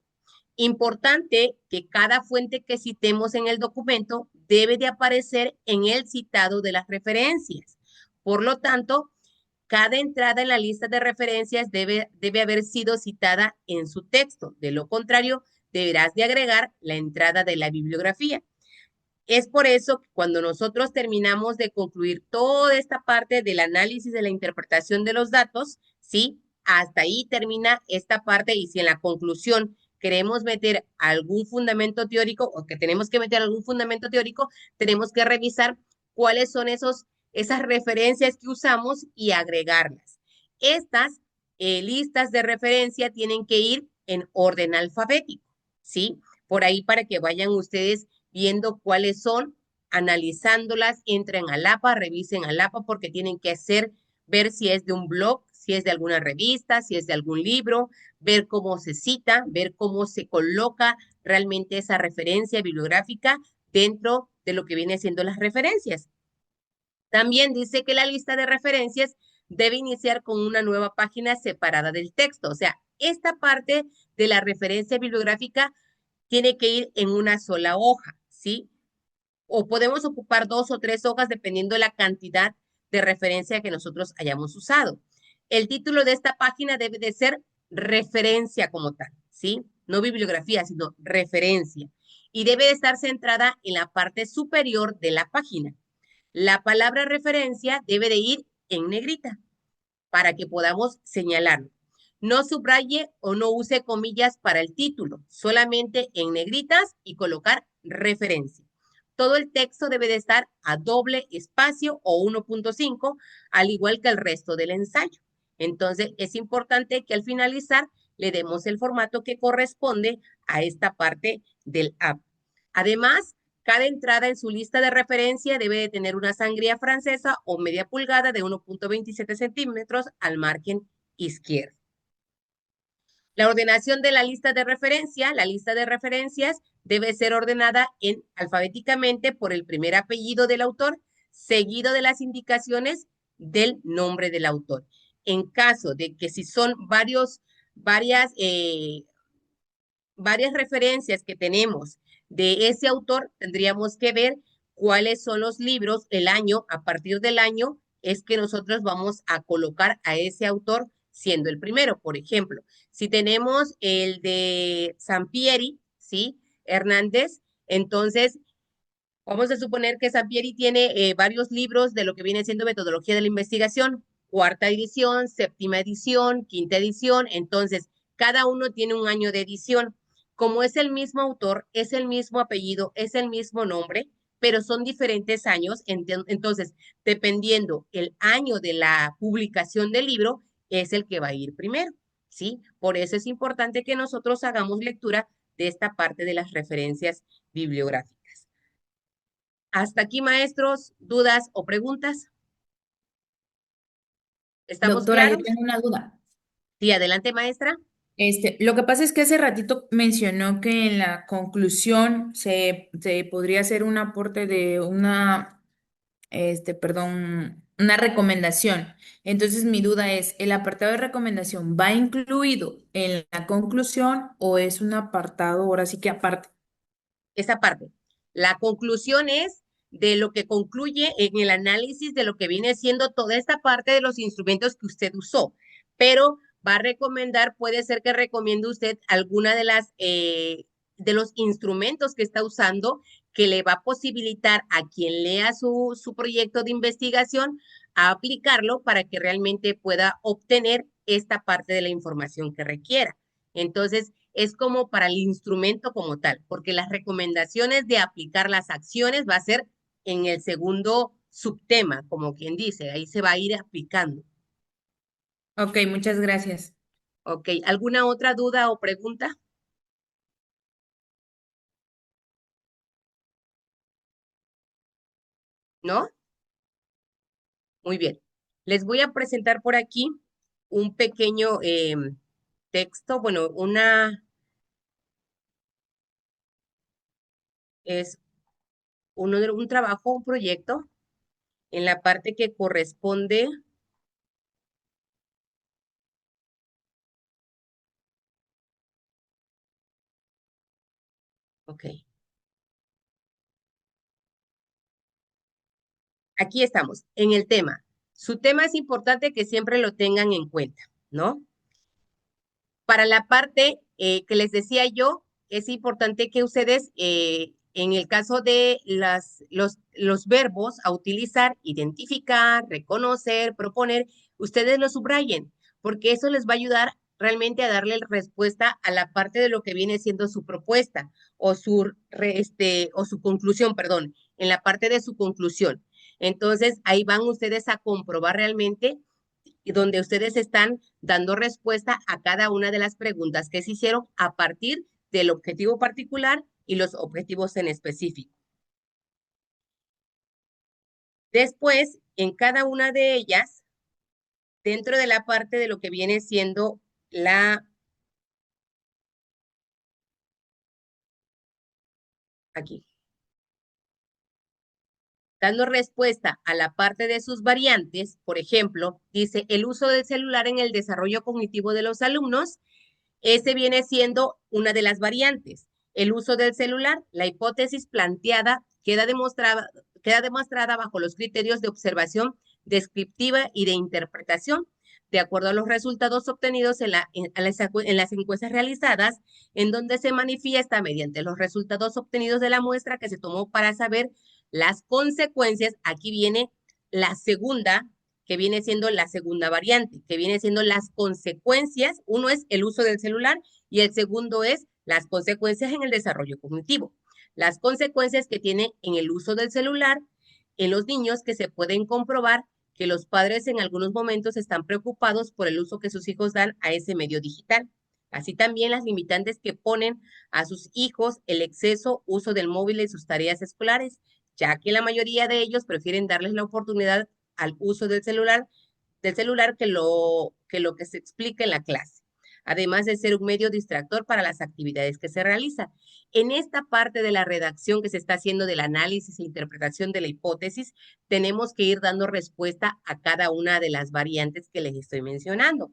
Importante que cada fuente que citemos en el documento debe de aparecer en el citado de las referencias. Por lo tanto, cada entrada en la lista de referencias debe haber sido citada en su texto. De lo contrario, deberás de agregar la entrada de la bibliografía. Es por eso que cuando nosotros terminamos de concluir toda esta parte del análisis de la interpretación de los datos, ¿sí? Hasta ahí termina esta parte y si en la conclusión queremos meter algún fundamento teórico o que tenemos que meter algún fundamento teórico, tenemos que revisar cuáles son esas referencias que usamos y agregarlas. Estas listas de referencia tienen que ir en orden alfabético, ¿sí? Por ahí para que vayan ustedes viendo cuáles son, analizándolas, entren al APA, revisen al APA porque tienen que ver si es de un blog, si es de alguna revista, si es de algún libro, ver cómo se cita, ver cómo se coloca realmente esa referencia bibliográfica dentro de lo que viene siendo las referencias. También dice que la lista de referencias debe iniciar con una nueva página separada del texto. O sea, esta parte de la referencia bibliográfica tiene que ir en una sola hoja, ¿sí? O podemos ocupar 2 o 3 hojas dependiendo de la cantidad de referencia que nosotros hayamos usado. El título de esta página debe de ser referencia como tal, ¿sí? No bibliografía, sino referencia. Y debe de estar centrada en la parte superior de la página. La palabra referencia debe de ir en negrita para que podamos señalarlo. No subraye o no use comillas para el título, solamente en negritas y colocar referencia. todo el texto debe de estar a doble espacio o 1.5, al igual que el resto del ensayo. Entonces, es importante que al finalizar le demos el formato que corresponde a esta parte del app. Además, cada entrada en su lista de referencia debe de tener una sangría francesa o media pulgada de 1.27 centímetros al margen izquierdo. La ordenación de la lista de referencia, la lista de referencias debe ser ordenada alfabéticamente por el primer apellido del autor, seguido de las indicaciones del nombre del autor. En caso de que si son varias referencias que tenemos de ese autor, tendríamos que ver cuáles son los libros, el año, a partir del año es que nosotros vamos a colocar a ese autor siendo el primero. Por ejemplo, si tenemos el de Sampieri, ¿sí? Hernández, entonces vamos a suponer que Sampieri tiene varios libros de lo que viene siendo metodología de la investigación, cuarta edición, séptima edición, quinta edición, entonces cada uno tiene un año de edición. Como es el mismo autor, es el mismo apellido, es el mismo nombre, pero son diferentes años, entonces, dependiendo el año de la publicación del libro, es el que va a ir primero, ¿sí? Por eso es importante que nosotros hagamos lectura de esta parte de las referencias bibliográficas. Hasta aquí, maestros, dudas o preguntas. ¿Estamos Doctora, yo claros? tengo una duda. Sí, adelante, maestra. Lo que pasa es que hace ratito mencionó que en la conclusión se podría hacer un aporte de una recomendación. Entonces, mi duda es, ¿el apartado de recomendación va incluido en la conclusión o es un apartado ahora sí que aparte? Esa parte. La conclusión es de lo que concluye en el análisis de lo que viene siendo toda esta parte de los instrumentos que usted usó, pero va a recomendar, puede ser que recomiende usted alguna de los instrumentos que está usando que le va a posibilitar a quien lea su proyecto de investigación a aplicarlo para que realmente pueda obtener esta parte de la información que requiera. Entonces, es como para el instrumento como tal, porque las recomendaciones de aplicar las acciones va a ser en el segundo subtema, como quien dice, ahí se va a ir aplicando. Ok, muchas gracias. Ok, ¿alguna otra duda o pregunta? ¿No? Muy bien. Les voy a presentar por aquí un pequeño texto, bueno, es un trabajo, un proyecto en la parte que corresponde, ok, aquí estamos, en el tema. Su tema es importante que siempre lo tengan en cuenta, ¿no? Para la parte que les decía yo, es importante que ustedes, en el caso de los verbos a utilizar, identificar, reconocer, proponer, ustedes lo subrayen, porque eso les va a ayudar realmente a darle respuesta a la parte de lo que viene siendo su propuesta o su conclusión, perdón, en la parte de su conclusión. Entonces, ahí van ustedes a comprobar realmente y donde ustedes están dando respuesta a cada una de las preguntas que se hicieron a partir del objetivo particular y los objetivos en específico. Después, en cada una de ellas, dentro de la parte de lo que viene siendo aquí, dando respuesta a la parte de sus variantes, por ejemplo, dice el uso del celular en el desarrollo cognitivo de los alumnos. Ese viene siendo una de las variantes. El uso del celular, la hipótesis planteada queda demostrada bajo los criterios de observación descriptiva y de interpretación, de acuerdo a los resultados obtenidos en las encuestas realizadas, en donde se manifiesta mediante los resultados obtenidos de la muestra que se tomó para saber las consecuencias. Aquí viene la segunda, que viene siendo la segunda variante, que viene siendo las consecuencias. Uno es el uso del celular y el segundo es las consecuencias en el desarrollo cognitivo. las consecuencias que tiene en el uso del celular en los niños, que se pueden comprobar que los padres en algunos momentos están preocupados por el uso que sus hijos dan a ese medio digital. Así también las limitantes que ponen a sus hijos el exceso uso del móvil en sus tareas escolares, ya que la mayoría de ellos prefieren darles la oportunidad al uso del celular que lo que se explica en la clase, además de ser un medio distractor para las actividades que se realizan. En esta parte de la redacción que se está haciendo del análisis e interpretación de la hipótesis, tenemos que ir dando respuesta a cada una de las variantes que les estoy mencionando.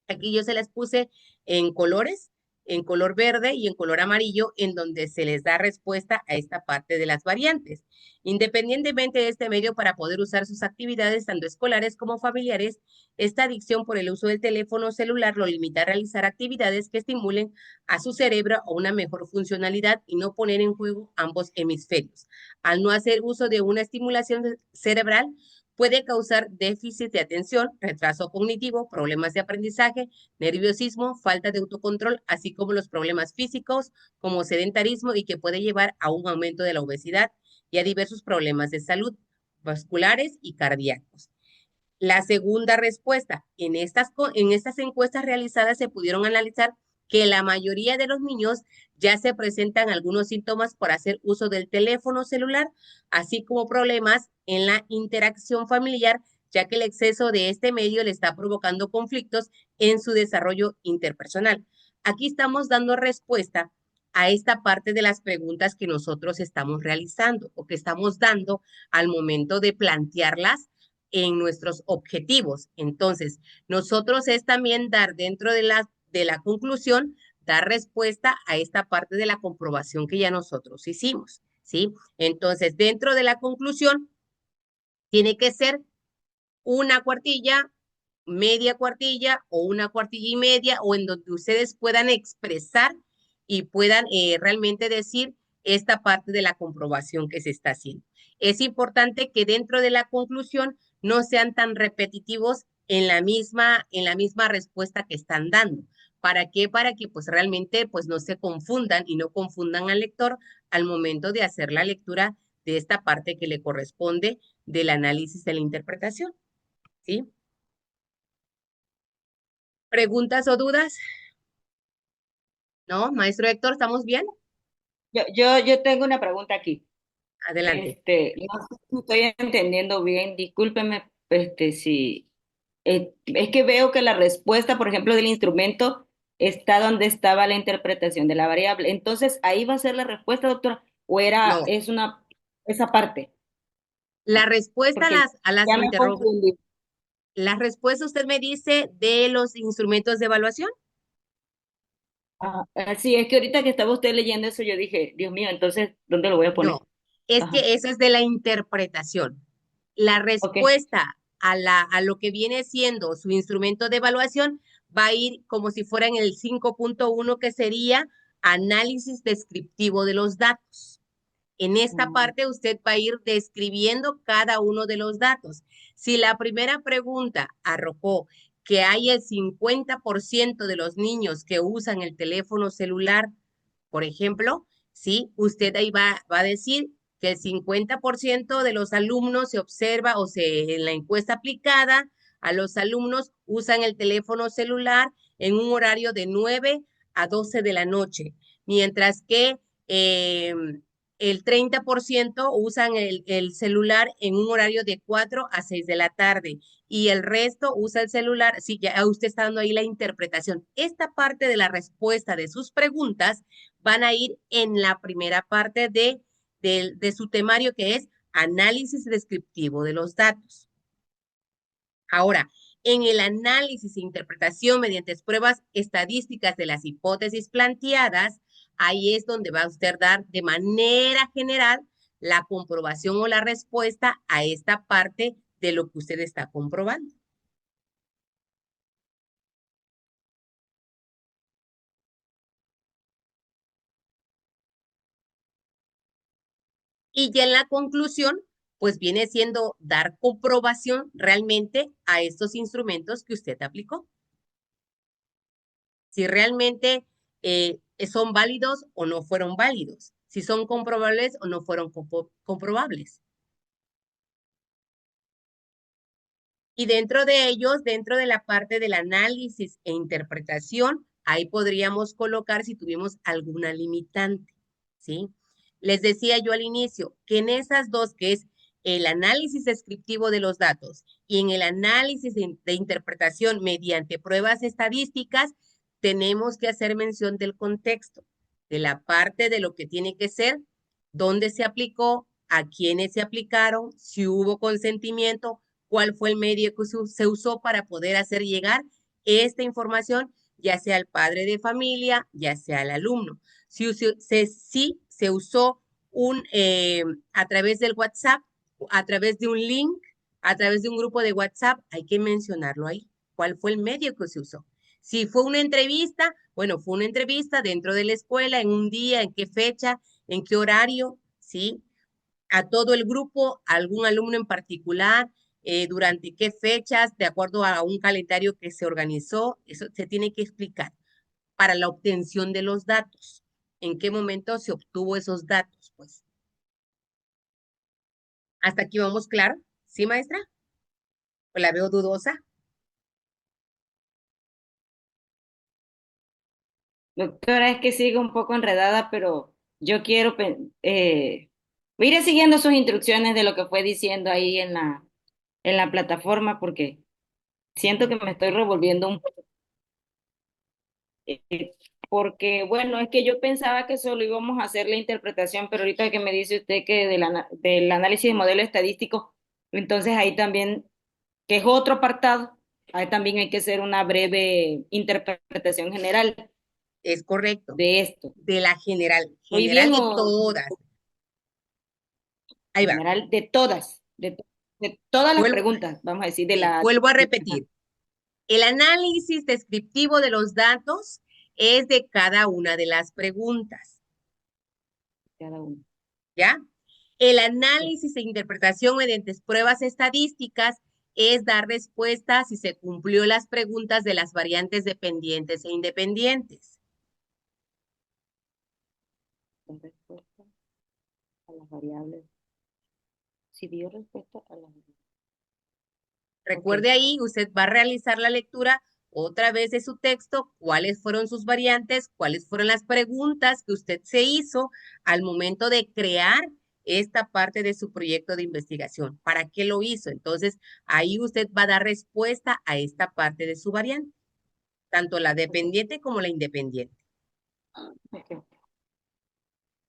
Aquí yo se las puse en colores, en color verde y en color amarillo, en donde se les da respuesta a esta parte de las variantes. Independientemente de este medio para poder usar sus actividades, tanto escolares como familiares, esta adicción por el uso del teléfono celular lo limita a realizar actividades que estimulen a su cerebro a una mejor funcionalidad y no poner en juego ambos hemisferios. Al no hacer uso de una estimulación cerebral, puede causar déficit de atención, retraso cognitivo, problemas de aprendizaje, nerviosismo, falta de autocontrol, así como los problemas físicos como sedentarismo y que puede llevar a un aumento de la obesidad y a diversos problemas de salud vasculares y cardíacos. La segunda respuesta, en estas encuestas realizadas se pudieron analizar que la mayoría de los niños ya se presentan algunos síntomas por hacer uso del teléfono celular, así como problemas en la interacción familiar, ya que el exceso de este medio le está provocando conflictos en su desarrollo interpersonal. Aquí estamos dando respuesta a esta parte de las preguntas que nosotros estamos realizando o que estamos dando al momento de plantearlas en nuestros objetivos. Entonces, nosotros es también dar dentro de la conclusión, dar respuesta a esta parte de la comprobación que ya nosotros hicimos, ¿sí? Entonces, dentro de la conclusión, tiene que ser una cuartilla, media cuartilla o una cuartilla y media, o en donde ustedes puedan expresar y puedan realmente decir esta parte de la comprobación que se está haciendo. Es importante que dentro de la conclusión no sean tan repetitivos en la misma respuesta que están dando. ¿Para qué? Para que pues realmente pues no se confundan y no confundan al lector al momento de hacer la lectura de esta parte que le corresponde del análisis de la interpretación, ¿sí? ¿Preguntas o dudas? ¿No? Maestro Héctor, ¿estamos bien? Yo tengo una pregunta aquí. Adelante. No sé si estoy entendiendo bien, discúlpeme, si es que veo que la respuesta, por ejemplo, del instrumento está donde estaba la interpretación de la variable. Entonces, ahí va a ser la respuesta, doctora, o No, es esa parte, la respuesta porque a las ya me confundí. la respuesta usted me dice de los instrumentos de evaluación. Sí, es que ahorita que estaba usted leyendo eso, yo dije, Dios mío, entonces, ¿dónde lo voy a poner? No, es Ajá, que esa es de la interpretación. La ok. respuesta a lo que viene siendo su instrumento de evaluación va a ir como si fuera en el 5.1, que sería análisis descriptivo de los datos. En esta Mm. parte usted va a ir describiendo cada uno de los datos. Si la primera pregunta arrojó que hay el 50% de los niños que usan el teléfono celular, por ejemplo, sí, usted ahí va a decir que el 50% de los alumnos se observa en la encuesta aplicada, a los alumnos usan el teléfono celular en un horario de 9 a 12 de la noche, mientras que eh, el 30% usan el celular en un horario de 4 a 6 de la tarde y el resto usa el celular. Sí, ya usted está dando ahí la interpretación. Esta parte de la respuesta de sus preguntas van a ir en la primera parte de su temario, que es análisis descriptivo de los datos. Ahora, en el análisis e interpretación mediante pruebas estadísticas de las hipótesis planteadas, ahí es donde va a usted dar de manera general la comprobación o la respuesta a esta parte de lo que usted está comprobando. Y ya en la conclusión, pues viene siendo dar comprobación realmente a estos instrumentos que usted aplicó. Si realmente son válidos o no fueron válidos, si son comprobables o no fueron comprobables. Y dentro de ellos, dentro de la parte del análisis e interpretación, ahí podríamos colocar si tuvimos alguna limitante, ¿sí? Les decía yo al inicio que en esas dos, que es el análisis descriptivo de los datos y en el análisis de interpretación mediante pruebas estadísticas, tenemos que hacer mención del contexto, de la parte de lo que tiene que ser, dónde se aplicó, a quiénes se aplicaron, si hubo consentimiento, cuál fue el medio que se usó para poder hacer llegar esta información, ya sea al padre de familia, ya sea al alumno. Si se usó a través del WhatsApp, a través de un link, a través de un grupo de WhatsApp, hay que mencionarlo ahí. ¿Cuál fue el medio que se usó? Si fue una entrevista, bueno, fue una entrevista dentro de la escuela, en un día, en qué fecha, en qué horario, ¿sí? A todo el grupo, a algún alumno en particular, durante qué fechas, de acuerdo a un calendario que se organizó, eso se tiene que explicar para la obtención de los datos. ¿En qué momento se obtuvo esos datos? Pues, ¿hasta aquí vamos claro? ¿Sí, maestra? ¿O la veo dudosa? Doctora, es que sigue un poco enredada, pero yo quiero iré siguiendo sus instrucciones de lo que fue diciendo ahí en la plataforma, porque siento que me estoy revolviendo un poco. Porque, bueno, es que yo pensaba que solo íbamos a hacer la interpretación, pero ahorita que me dice usted que del análisis de modelo estadístico, entonces ahí también, que es otro apartado, ahí también hay que hacer una breve interpretación general Es correcto. de esto. De la general. Muy General bien, de o todas. Ahí va. general de todas, de todas las Vuelvo, preguntas, vamos a decir, de sí, la... vuelvo a repetir. El análisis descriptivo de los datos es de cada una de las preguntas, Cada uno. ¿ya? El análisis e interpretación mediante pruebas estadísticas es dar respuesta si se cumplió las preguntas de las variantes dependientes e independientes. La respuesta a las variables. Si dio respuesta a las variables. Recuerde ahí, usted va a realizar la lectura otra vez de su texto, cuáles fueron sus variantes, cuáles fueron las preguntas que usted se hizo al momento de crear esta parte de su proyecto de investigación. ¿Para qué lo hizo? Entonces, ahí usted va a dar respuesta a esta parte de su variante, tanto la dependiente como la independiente. Okay.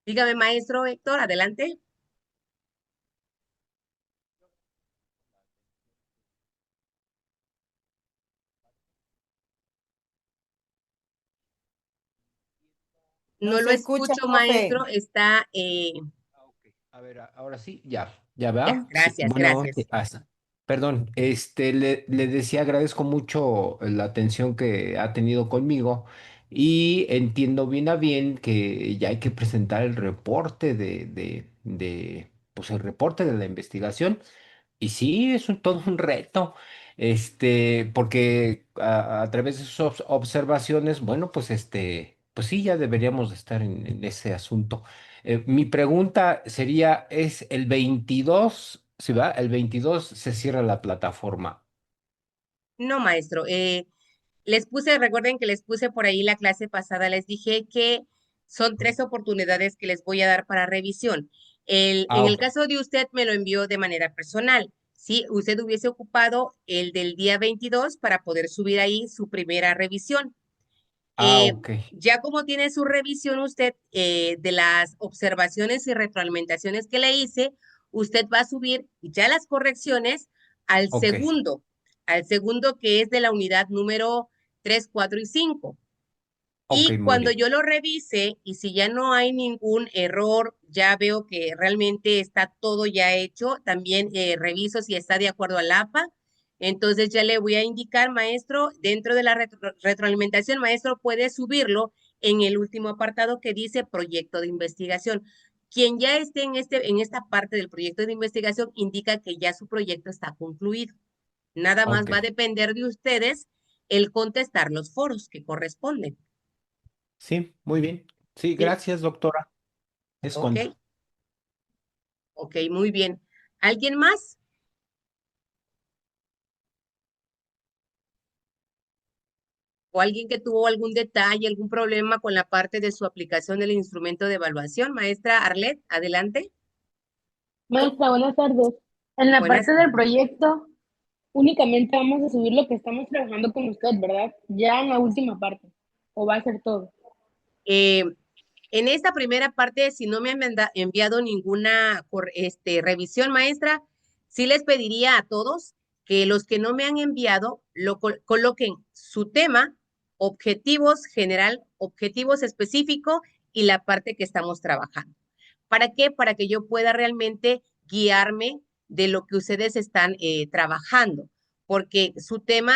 Dígame, maestro Héctor, adelante. No No lo se escucha, escucho, profe. maestro. Está, Ok. A ver, ahora sí, ya ya, va. Sí, gracias, bueno, gracias. perdón, le decía, agradezco mucho la atención que ha tenido conmigo y entiendo bien a bien que ya hay que presentar el reporte pues el reporte de la investigación. Y sí, es todo un reto, porque a través de sus observaciones, bueno, pues pues sí, ya deberíamos de estar en ese asunto. Mi pregunta sería, ¿es el 22? ¿Sí va? El 22 se cierra la plataforma. No, maestro. Recuerden que les puse por ahí la clase pasada, les dije que son 3 oportunidades que les voy a dar para revisión. En el Ok, caso de usted, me lo envió de manera personal. Si usted hubiese ocupado el del día 22 para poder subir ahí su primera revisión. Eh, ok, ya como tiene su revisión usted de las observaciones y retroalimentaciones que le hice, usted va a subir ya las correcciones al ok, segundo, al segundo que es de la unidad número 3, 4 y 5. ok, Y muy cuando bien. yo lo revise y si ya no hay ningún error, ya veo que realmente está todo ya hecho, también reviso si está de acuerdo al APA. Entonces ya le voy a indicar, maestro, dentro de la retroalimentación, maestro, puede subirlo en el último apartado que dice proyecto de investigación. Quien ya esté en esta parte del proyecto de investigación indica que ya su proyecto está concluido. Nada más Ok, va a depender de ustedes el contestar los foros que corresponden. sí, muy bien. Sí, ¿Sí? gracias, doctora. Es Ok, cuando. ok, muy bien. ¿Alguien más? ¿O alguien que tuvo algún detalle, algún problema con la parte de su aplicación del instrumento de evaluación? Maestra Arlet, adelante. Maestra, buenas tardes. En la Buenas parte del tardes. proyecto, únicamente vamos a subir lo que estamos trabajando con usted, ¿verdad? Ya en la última parte. ¿O va a ser todo? Eh, en esta primera parte, si no me han enviado ninguna revisión, maestra, sí les pediría a todos que los que no me han enviado lo coloquen su tema, objetivos general, objetivos específico y la parte que estamos trabajando. ¿Para qué? Para que yo pueda realmente guiarme de lo que ustedes están trabajando, porque su tema,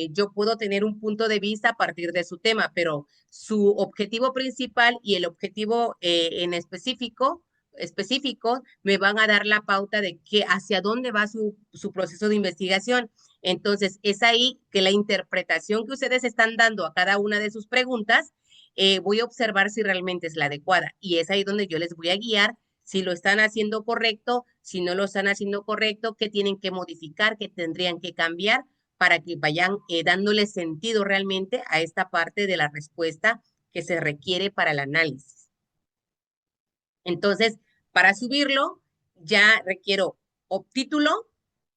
yo puedo tener un punto de vista a partir de su tema, pero su objetivo principal y el objetivo específico me van a dar la pauta de que hacia dónde va su proceso de investigación. Entonces, es ahí que la interpretación que ustedes están dando a cada una de sus preguntas, voy a observar si realmente es la adecuada. Y es ahí donde yo les voy a guiar si lo están haciendo correcto, si no lo están haciendo correcto, qué tienen que modificar, qué tendrían que cambiar para que vayan dándole sentido realmente a esta parte de la respuesta que se requiere para el análisis. Entonces, para subirlo, ya requiero título,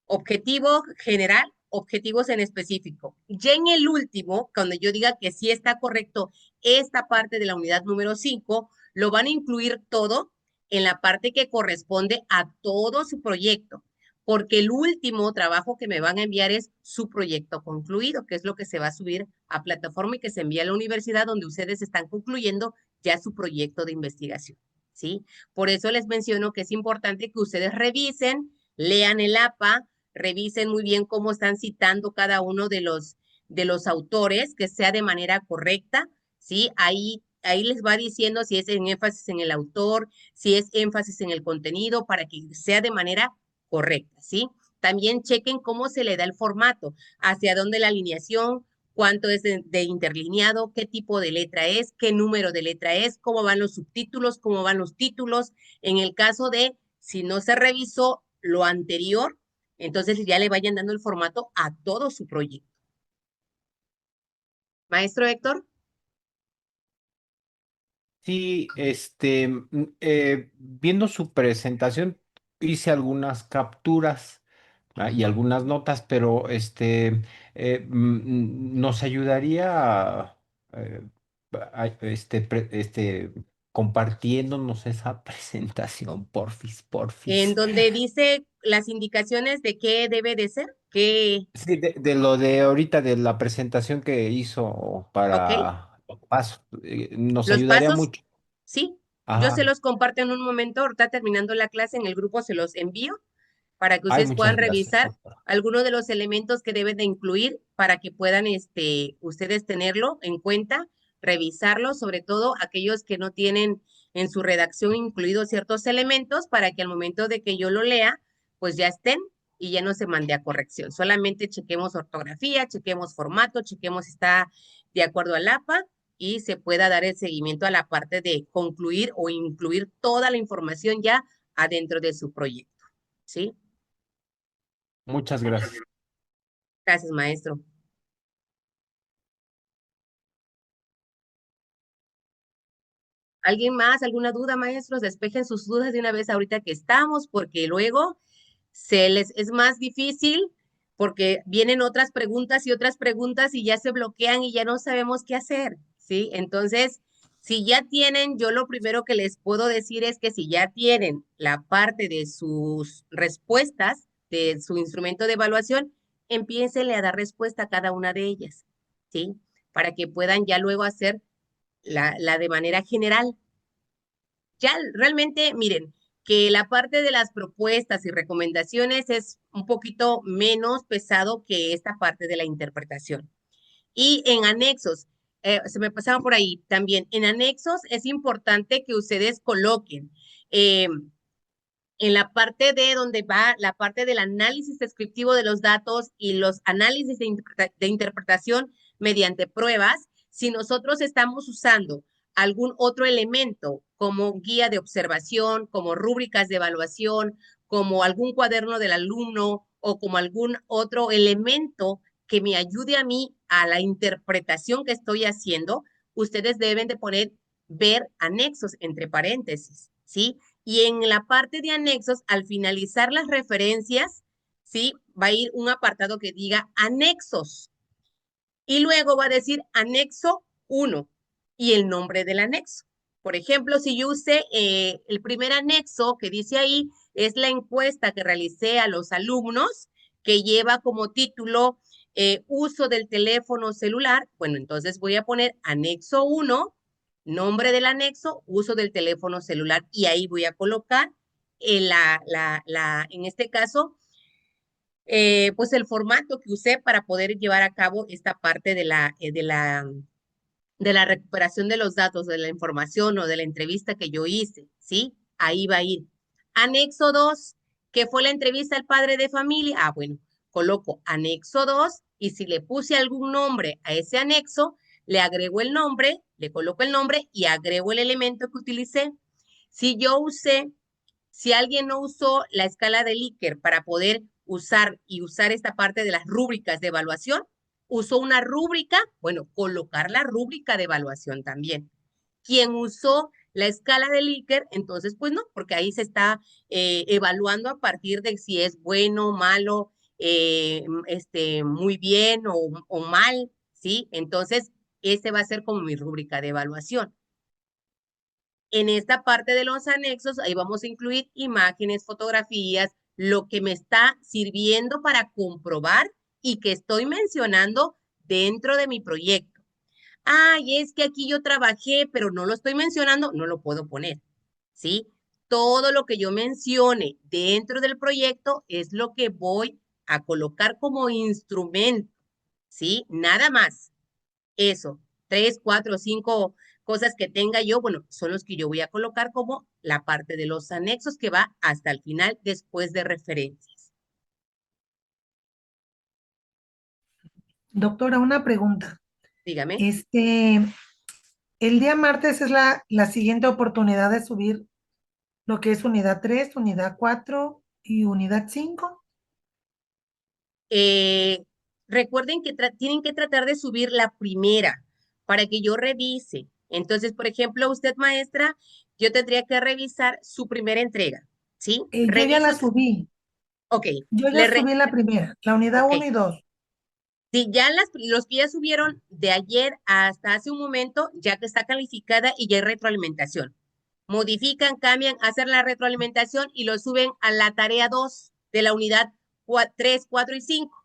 objetivo general, objetivos en específico. Ya en el último, cuando yo diga que sí está correcto esta parte de la unidad número 5, lo van a incluir todo en la parte que corresponde a todo su proyecto, porque el último trabajo que me van a enviar es su proyecto concluido, que es lo que se va a subir a plataforma y que se envía a la universidad donde ustedes están concluyendo ya su proyecto de investigación, ¿sí? Por eso les menciono que es importante que ustedes revisen, lean el APA, revisen muy bien cómo están citando cada uno de los autores, que sea de manera correcta, ¿sí? Ahí les va diciendo si es en énfasis en el autor, si es énfasis en el contenido, para que sea de manera correcta, ¿sí? También chequen cómo se le da el formato, hacia dónde la alineación, cuánto es de interlineado, qué tipo de letra es, qué número de letra es, cómo van los subtítulos, cómo van los títulos. En el caso de si no se revisó lo anterior, entonces ya le vayan dando el formato a todo su proyecto. Maestro Héctor, Sí, viendo su presentación, hice algunas capturas y algunas notas, pero nos ayudaría eh, compartiéndonos esa presentación, porfis, en porfis. donde dice las indicaciones de qué debe de ser, qué, Sí, de lo de ahorita, de la presentación que hizo ok, para Paso, nos los ayudaría pasos, mucho. sí, yo se Ajá. los comparto en un momento, ahorita terminando la clase en el grupo se los envío para que Ay, ustedes puedan muchas gracias, revisar doctora. algunos de los elementos que deben de incluir para que puedan ustedes tenerlo en cuenta, revisarlo, sobre todo aquellos que no tienen en su redacción incluidos ciertos elementos para que al momento de que yo lo lea, pues ya estén y ya no se mande a corrección. Solamente chequemos ortografía, chequemos formato, chequemos si está de acuerdo al APA y se pueda dar el seguimiento a la parte de concluir o incluir toda la información ya adentro de su proyecto. ¿Sí? Muchas gracias. Gracias, maestro. ¿Alguien más? ¿Alguna duda, maestros? Despejen sus dudas de una vez ahorita que estamos, porque luego se les es más difícil porque vienen otras preguntas y ya se bloquean y ya no sabemos qué hacer, ¿sí? Entonces, si ya tienen, yo lo primero que les puedo decir es que si ya tienen la parte de sus respuestas, de su instrumento de evaluación, empiécenle a dar respuesta a cada una de ellas, ¿sí? Para que puedan ya luego hacer la de manera general. Ya realmente, miren, que la parte de las propuestas y recomendaciones es un poquito menos pesado que esta parte de la interpretación. Y en anexos, se me pasaban por ahí también, en anexos es importante que ustedes coloquen eh, en la parte de donde va la parte del análisis descriptivo de los datos y los análisis de interpretación mediante pruebas, si nosotros estamos usando algún otro elemento como guía de observación, como rúbricas de evaluación, como algún cuaderno del alumno o como algún otro elemento que me ayude a mí a la interpretación que estoy haciendo, ustedes deben de poner ver anexos entre paréntesis, ¿sí? Y en la parte de anexos, al finalizar las referencias, ¿sí? Va a ir un apartado que diga anexos. Y luego va a decir anexo 1 y el nombre del anexo. Por ejemplo, si yo usé el primer anexo que dice ahí, es la encuesta que realicé a los alumnos, que lleva como título uso del teléfono celular. Bueno, entonces voy a poner anexo 1, nombre del anexo, uso del teléfono celular, y ahí voy a colocar en este caso, pues el formato que usé para poder llevar a cabo esta parte de la recuperación de los datos, de la información o de la entrevista que yo hice, ¿sí? Ahí va a ir. Anexo 2, que fue la entrevista al padre de familia. Ah, bueno, coloco anexo 2 y si le puse algún nombre a ese anexo, le agrego el nombre, le coloco el nombre y agrego el elemento que utilicé. Si yo usé, si alguien no usó la escala de Likert para poder usar esta parte de las rúbricas de evaluación, usó una rúbrica, bueno, colocar la rúbrica de evaluación también. Quien usó la escala de Likert, entonces pues no, porque ahí se está evaluando a partir de si es bueno, malo, muy bien o mal, ¿sí? Entonces, ese va a ser como mi rúbrica de evaluación. En esta parte de los anexos, ahí vamos a incluir imágenes, fotografías, lo que me está sirviendo para comprobar y que estoy mencionando dentro de mi proyecto. Ah, y es que aquí yo trabajé, pero no lo estoy mencionando, no lo puedo poner, ¿sí? Todo lo que yo mencione dentro del proyecto es lo que voy a colocar como instrumento, ¿sí? Nada más. Eso, 3, 4, 5 cosas que tenga yo, bueno, son los que yo voy a colocar como la parte de los anexos que va hasta el final después de referencias. Doctora, una pregunta. Dígame. El día martes es la siguiente oportunidad de subir lo que es unidad 3, unidad 4 y unidad 5. Eh, Recuerden que tienen que tratar de subir la primera para que yo revise. Entonces, por ejemplo, usted, maestra, yo tendría que revisar su primera entrega, ¿sí? Yo ya la Reviso, subí. ok, Yo ya subí la primera, la unidad ok. 1 y 2. Sí, ya los que ya subieron de ayer hasta hace un momento, ya que está calificada y ya hay retroalimentación. Modifican, cambian, hacen la retroalimentación y lo suben a la tarea 2 de la unidad 3, 4 y 5.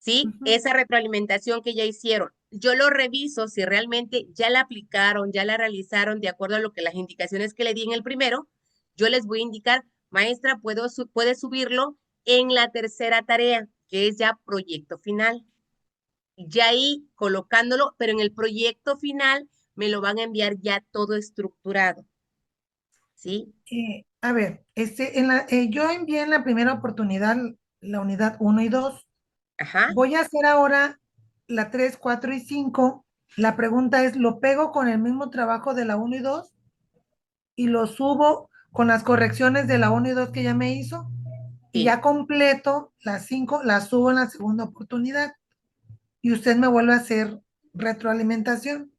¿Sí? Esa retroalimentación que ya hicieron. Yo lo reviso si realmente ya la aplicaron, ya la realizaron de acuerdo a lo que las indicaciones que le di en el primero. Yo les voy a indicar, maestra, puede subirlo en la tercera tarea, que es ya proyecto final. Ya ahí colocándolo, pero en el proyecto final me lo van a enviar ya todo estructurado. ¿Sí? A ver, yo envié en la primera oportunidad la unidad 1 y 2. Ajá. Voy a hacer ahora la 3, 4 y 5. La pregunta es, ¿lo pego con el mismo trabajo de la 1 y 2 y lo subo con las correcciones de la 1 y 2 que ya me hizo? Y Sí. ya completo las 5, las subo en la segunda oportunidad. Y usted me vuelve a hacer retroalimentación.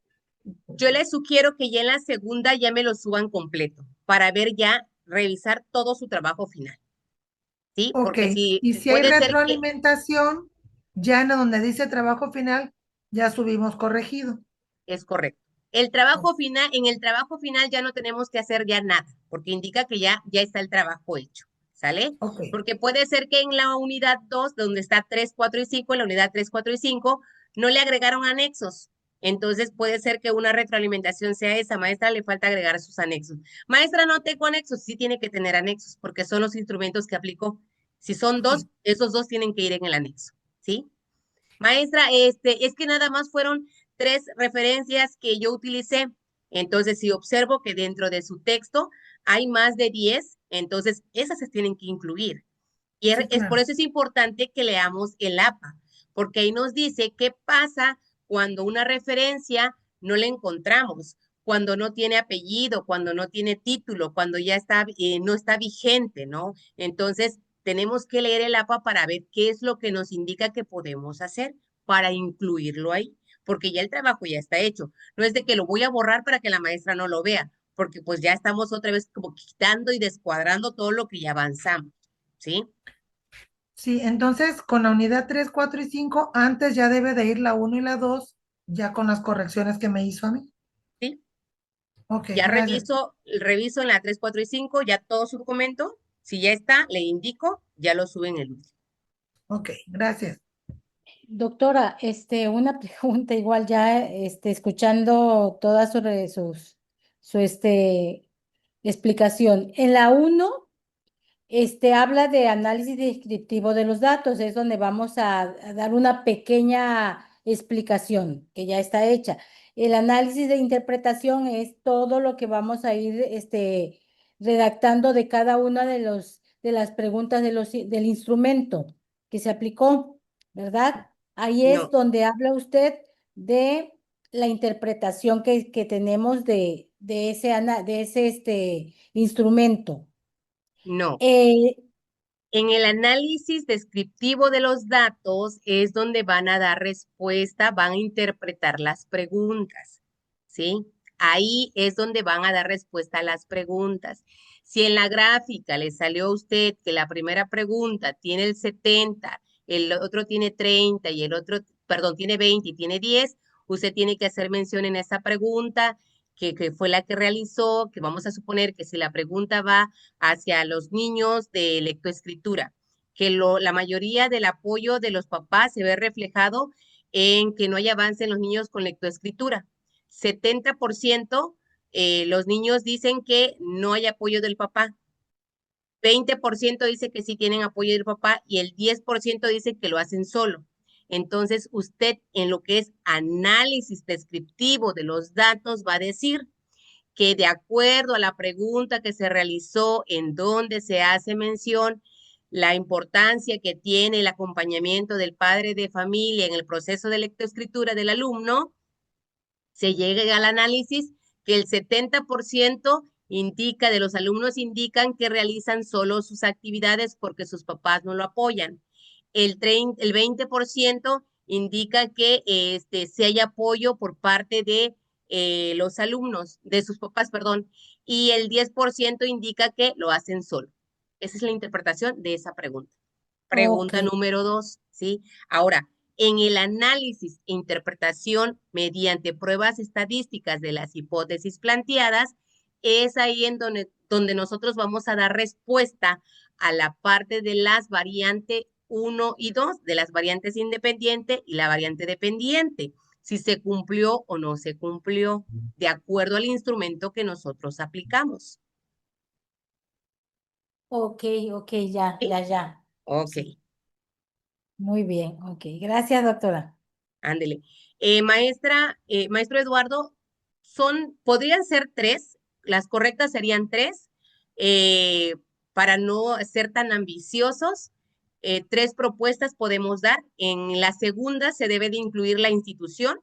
Yo les sugiero que ya en la segunda ya me lo suban completo para ver ya, revisar todo su trabajo final. ¿Sí? Ok, Porque si y si hay puede ser que retroalimentación, ya en donde dice trabajo final, ya subimos corregido. es correcto. En el trabajo final ya no tenemos que hacer ya nada, porque indica que ya está el trabajo hecho. ¿Sale? Ok, Porque puede ser que en la unidad 2 donde está 3, 4 y 5, en la unidad 3, 4 y 5, no le agregaron anexos. Entonces puede ser que una retroalimentación sea esa, maestra, le falta agregar sus anexos. Maestra, no tengo anexos, sí tiene que tener anexos, porque son los instrumentos que aplicó. Si son ok. dos, esos dos tienen que ir en el anexo, ¿sí? Maestra, es que nada más fueron 3 referencias que yo utilicé. Entonces, si observo que dentro de su texto hay más de 10, entonces esas se tienen que incluir. Y Sí, por claro. eso es importante que leamos el APA, porque ahí nos dice qué pasa cuando una referencia no le encontramos. Cuando no tiene apellido, cuando no tiene título, cuando ya está, no está vigente, ¿no? Entonces, tenemos que leer el APA para ver qué es lo que nos indica que podemos hacer para incluirlo ahí, porque ya el trabajo ya está hecho. No es de que lo voy a borrar para que la maestra no lo vea, porque pues ya estamos otra vez como quitando y descuadrando todo lo que ya avanzamos, ¿sí? Sí, entonces con la unidad 3, 4 y 5 antes ya debe de ir la uno y la 2 ya con las correcciones que me hizo a mí. ¿Sí? Ok, Ya gracias. reviso en la 3, 4 y 5 ya todo su documento. Si ya está, le indico, ya lo suben el último. Ok, gracias. Doctora, una pregunta igual ya, escuchando toda su explicación. En la uno habla de análisis descriptivo de los datos, es donde vamos a dar una pequeña explicación que ya está hecha. El análisis de interpretación es todo lo que vamos a ir redactando de cada una de las preguntas del instrumento que se aplicó, ¿verdad? Ahí es No, donde habla usted de la interpretación que tenemos de ese instrumento. no. Eh, En el análisis descriptivo de los datos es donde van a dar respuesta, van a interpretar las preguntas, ¿sí? Ahí es donde van a dar respuesta a las preguntas. Si en la gráfica le salió a usted que la primera pregunta tiene el 70, el otro tiene 30 y el otro, perdón, tiene 20 y tiene 10, usted tiene que hacer mención en esa pregunta que fue la que realizó, que vamos a suponer que si la pregunta va hacia los niños de lectoescritura, que la mayoría del apoyo de los papás se ve reflejado en que no hay avance en los niños con lectoescritura. 70% los niños dicen que no hay apoyo del papá, 20% dice que sí tienen apoyo del papá y el 10% dice que lo hacen solo. Entonces, usted en lo que es análisis descriptivo de los datos va a decir que de acuerdo a la pregunta que se realizó, en donde se hace mención la importancia que tiene el acompañamiento del padre de familia en el proceso de lectoescritura del alumno, se llega al análisis que el 70% indica de los alumnos indican que realizan solo sus actividades porque sus papás no lo apoyan. El 20% indica que si hay apoyo por parte de los alumnos, de sus papás, perdón, y el 10% indica que lo hacen solo. Esa es la interpretación de esa pregunta. ok, Pregunta número 2, ¿sí? Ahora, en el análisis e interpretación mediante pruebas estadísticas de las hipótesis planteadas, es ahí en donde nosotros vamos a dar respuesta a la parte de las variantes 1 y 2, de las variantes independiente y la variante dependiente, si se cumplió o no se cumplió, de acuerdo al instrumento que nosotros aplicamos. ok, ok, ya, ¿Sí? ya, ya. Ok. Sí, muy bien, ok. Gracias, doctora. Ándele. Maestro Eduardo, podrían ser tres, las correctas serían tres, eh, para no ser tan ambiciosos. Tres propuestas podemos dar. En la segunda se debe de incluir la institución,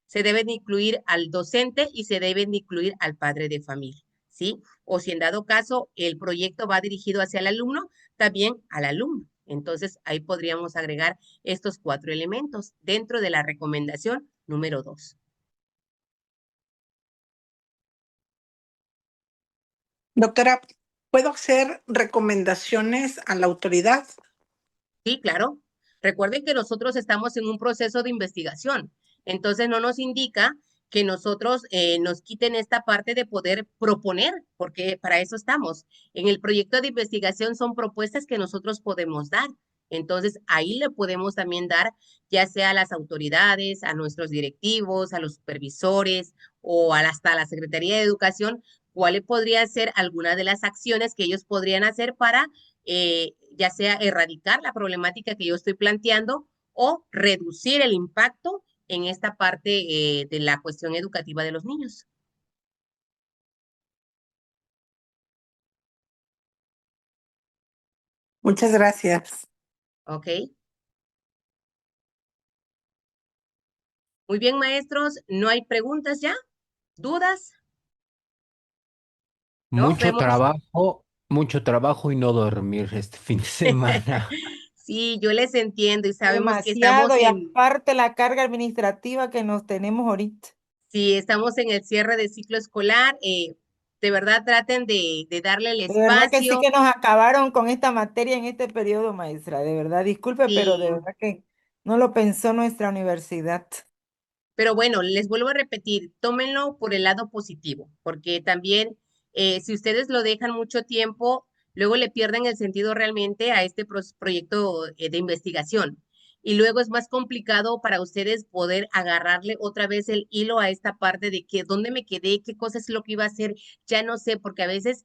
se debe de incluir al docente y se debe de incluir al padre de familia, ¿sí? O si en dado caso el proyecto va dirigido hacia el alumno, también al alumno. Entonces ahí podríamos agregar estos cuatro elementos dentro de la recomendación número 2. Doctora, ¿puedo hacer recomendaciones a la autoridad? Sí, claro. Recuerden que nosotros estamos en un proceso de investigación, entonces no nos indica que nosotros nos quiten esta parte de poder proponer, porque para eso estamos. En el proyecto de investigación son propuestas que nosotros podemos dar. Entonces, ahí le podemos también dar, ya sea a las autoridades, a nuestros directivos, a los supervisores o hasta a la Secretaría de Educación, cuáles podría ser alguna de las acciones que ellos podrían hacer para ya sea erradicar la problemática que yo estoy planteando o reducir el impacto en esta parte de la cuestión educativa de los niños. Muchas gracias. ¿Ok? Muy bien, maestros, ¿no hay preguntas ya? ¿Dudas? ¿No? Mucho trabajo y no dormir este fin de semana. Sí, yo les entiendo y sabemos que Demasiado, y aparte la carga administrativa que nos tenemos ahorita. sí, estamos en el cierre del ciclo escolar. De verdad traten de darle el De verdad que sí espacio. que nos acabaron con esta materia en este periodo, maestra. De verdad, disculpe, pero de Sí, verdad que no lo pensó nuestra universidad. pero bueno, les vuelvo a repetir, tómenlo por el lado positivo, porque también si ustedes lo dejan mucho tiempo, luego le pierden el sentido realmente a este proyecto de investigación. Y luego es más complicado para ustedes poder agarrarle otra vez el hilo a esta parte de que dónde me quedé, qué cosa es lo que iba a hacer, ya no sé, porque a veces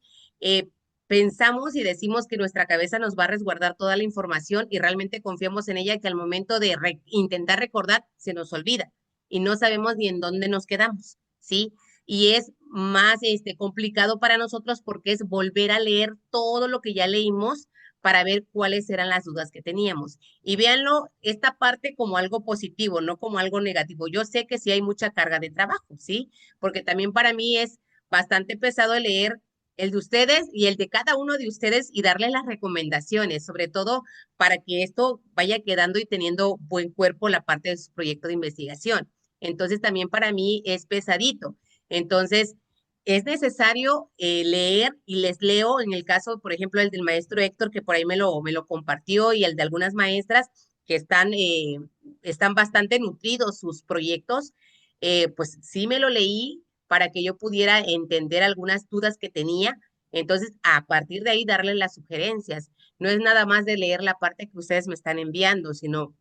pensamos y decimos que nuestra cabeza nos va a resguardar toda la información y realmente confiamos en ella que al momento de intentar recordar se nos olvida y no sabemos ni en dónde nos quedamos, ¿sí? Y es más complicado para nosotros porque es volver a leer todo lo que ya leímos para ver cuáles eran las dudas que teníamos. Y véanlo, esta parte como algo positivo, no como algo negativo. Yo sé que sí hay mucha carga de trabajo, ¿sí? Porque también para mí es bastante pesado leer el de ustedes y el de cada uno de ustedes y darle las recomendaciones, sobre todo para que esto vaya quedando y teniendo buen cuerpo la parte de su proyecto de investigación. Entonces también para mí es pesadito. Entonces es necesario leer y les leo en el caso, por ejemplo, el del maestro Héctor, que por ahí me lo compartió y el de algunas maestras que están bastante nutridos sus proyectos, pues sí me lo leí para que yo pudiera entender algunas dudas que tenía. Entonces, a partir de ahí, darles las sugerencias. No es nada más de leer la parte que ustedes me están enviando, sino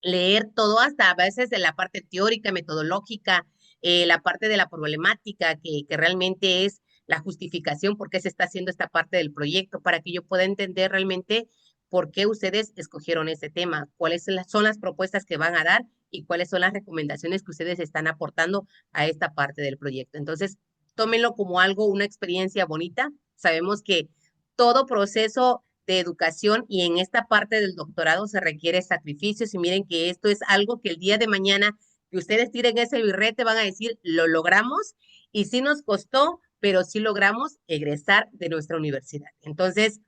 leer todo hasta a veces de la parte teórica, metodológica, la parte de la problemática, que realmente es la justificación por qué se está haciendo esta parte del proyecto, para que yo pueda entender realmente por qué ustedes escogieron este tema, cuáles son las propuestas que van a dar y cuáles son las recomendaciones que ustedes están aportando a esta parte del proyecto. Entonces, tómenlo como algo, una experiencia bonita. Sabemos que todo proceso de educación y en esta parte del doctorado se requiere sacrificios y miren que esto es algo que el día de mañana que ustedes tiren ese birrete van a decir, lo logramos y sí nos costó, pero sí logramos egresar de nuestra universidad. Entonces,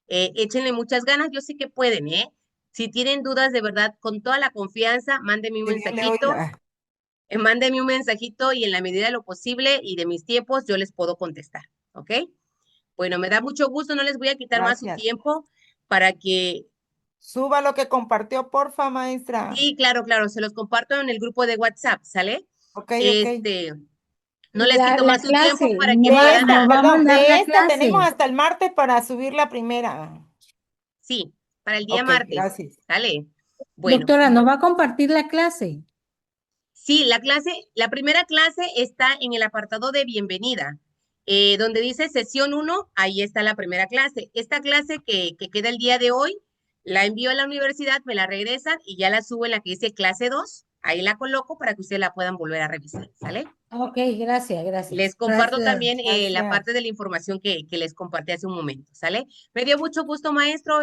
échenle muchas ganas, yo sé que pueden, ¿eh? Si tienen dudas de verdad, con toda la confianza, mándenme un Que Dios le mensajito, oiga. mándenme un mensajito y en la medida de lo posible y de mis tiempos yo les puedo contestar, ¿ok? Bueno, me da mucho gusto, no les voy a quitar más su Gracias. tiempo para que, Suba lo que compartió, porfa, maestra. sí, claro, claro, se los comparto en el grupo de WhatsApp, ¿sale? Ok, ok. No les quito La más su tiempo clase, para que puedan, nos va a Perdón, mandar de la esta tenemos clase. hasta el martes para subir la primera. sí, para el día Ok, martes, gracias. ¿sale? Bueno, Doctora, ¿nos va a compartir la clase? sí, la primera clase está en el apartado de bienvenida, donde dice sesión 1, ahí está la primera clase. Esta clase que queda el día de hoy, la envío a la universidad, me la regresan y ya la subo en la que dice clase 2, ahí la coloco para que ustedes la puedan volver a revisar, ¿sale? Ok, gracias, Les gracias. comparto Gracias. también la parte Gracias. de la información que les compartí hace un momento, ¿sale? Me dio mucho gusto, maestro,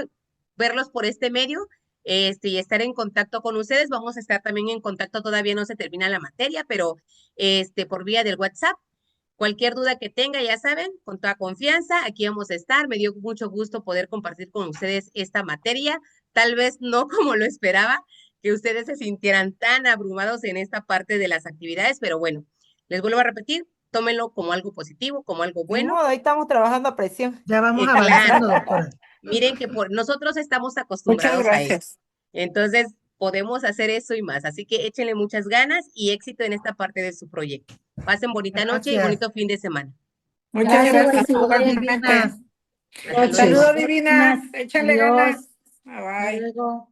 verlos por este medio, y estar en contacto con ustedes. Vamos a estar también en contacto, todavía no se termina la materia, pero por vía del WhatsApp. Cualquier duda que tenga, ya saben, con toda confianza, aquí vamos a estar. Me dio mucho gusto poder compartir con ustedes esta materia. Tal vez no como lo esperaba, que ustedes se sintieran tan abrumados en esta parte de las actividades, pero bueno, les vuelvo a repetir, tómenlo como algo positivo, como algo Ni bueno. modo, ahí estamos trabajando a presión. Ya vamos Claro, avanzando, doctora. miren que nosotros estamos Muchas acostumbrados a eso. gracias. Entonces, podemos hacer eso y más. Así que échenle muchas ganas y éxito en esta parte de su proyecto. Pasen bonita noche y Gracias. bonito fin de semana. Muchas Gracias, gracias que se vaya bien. igualmente. Divinas. Hasta Noches. luego. Saludos divinas. Échale ganas. Adiós. Hasta Bye. luego.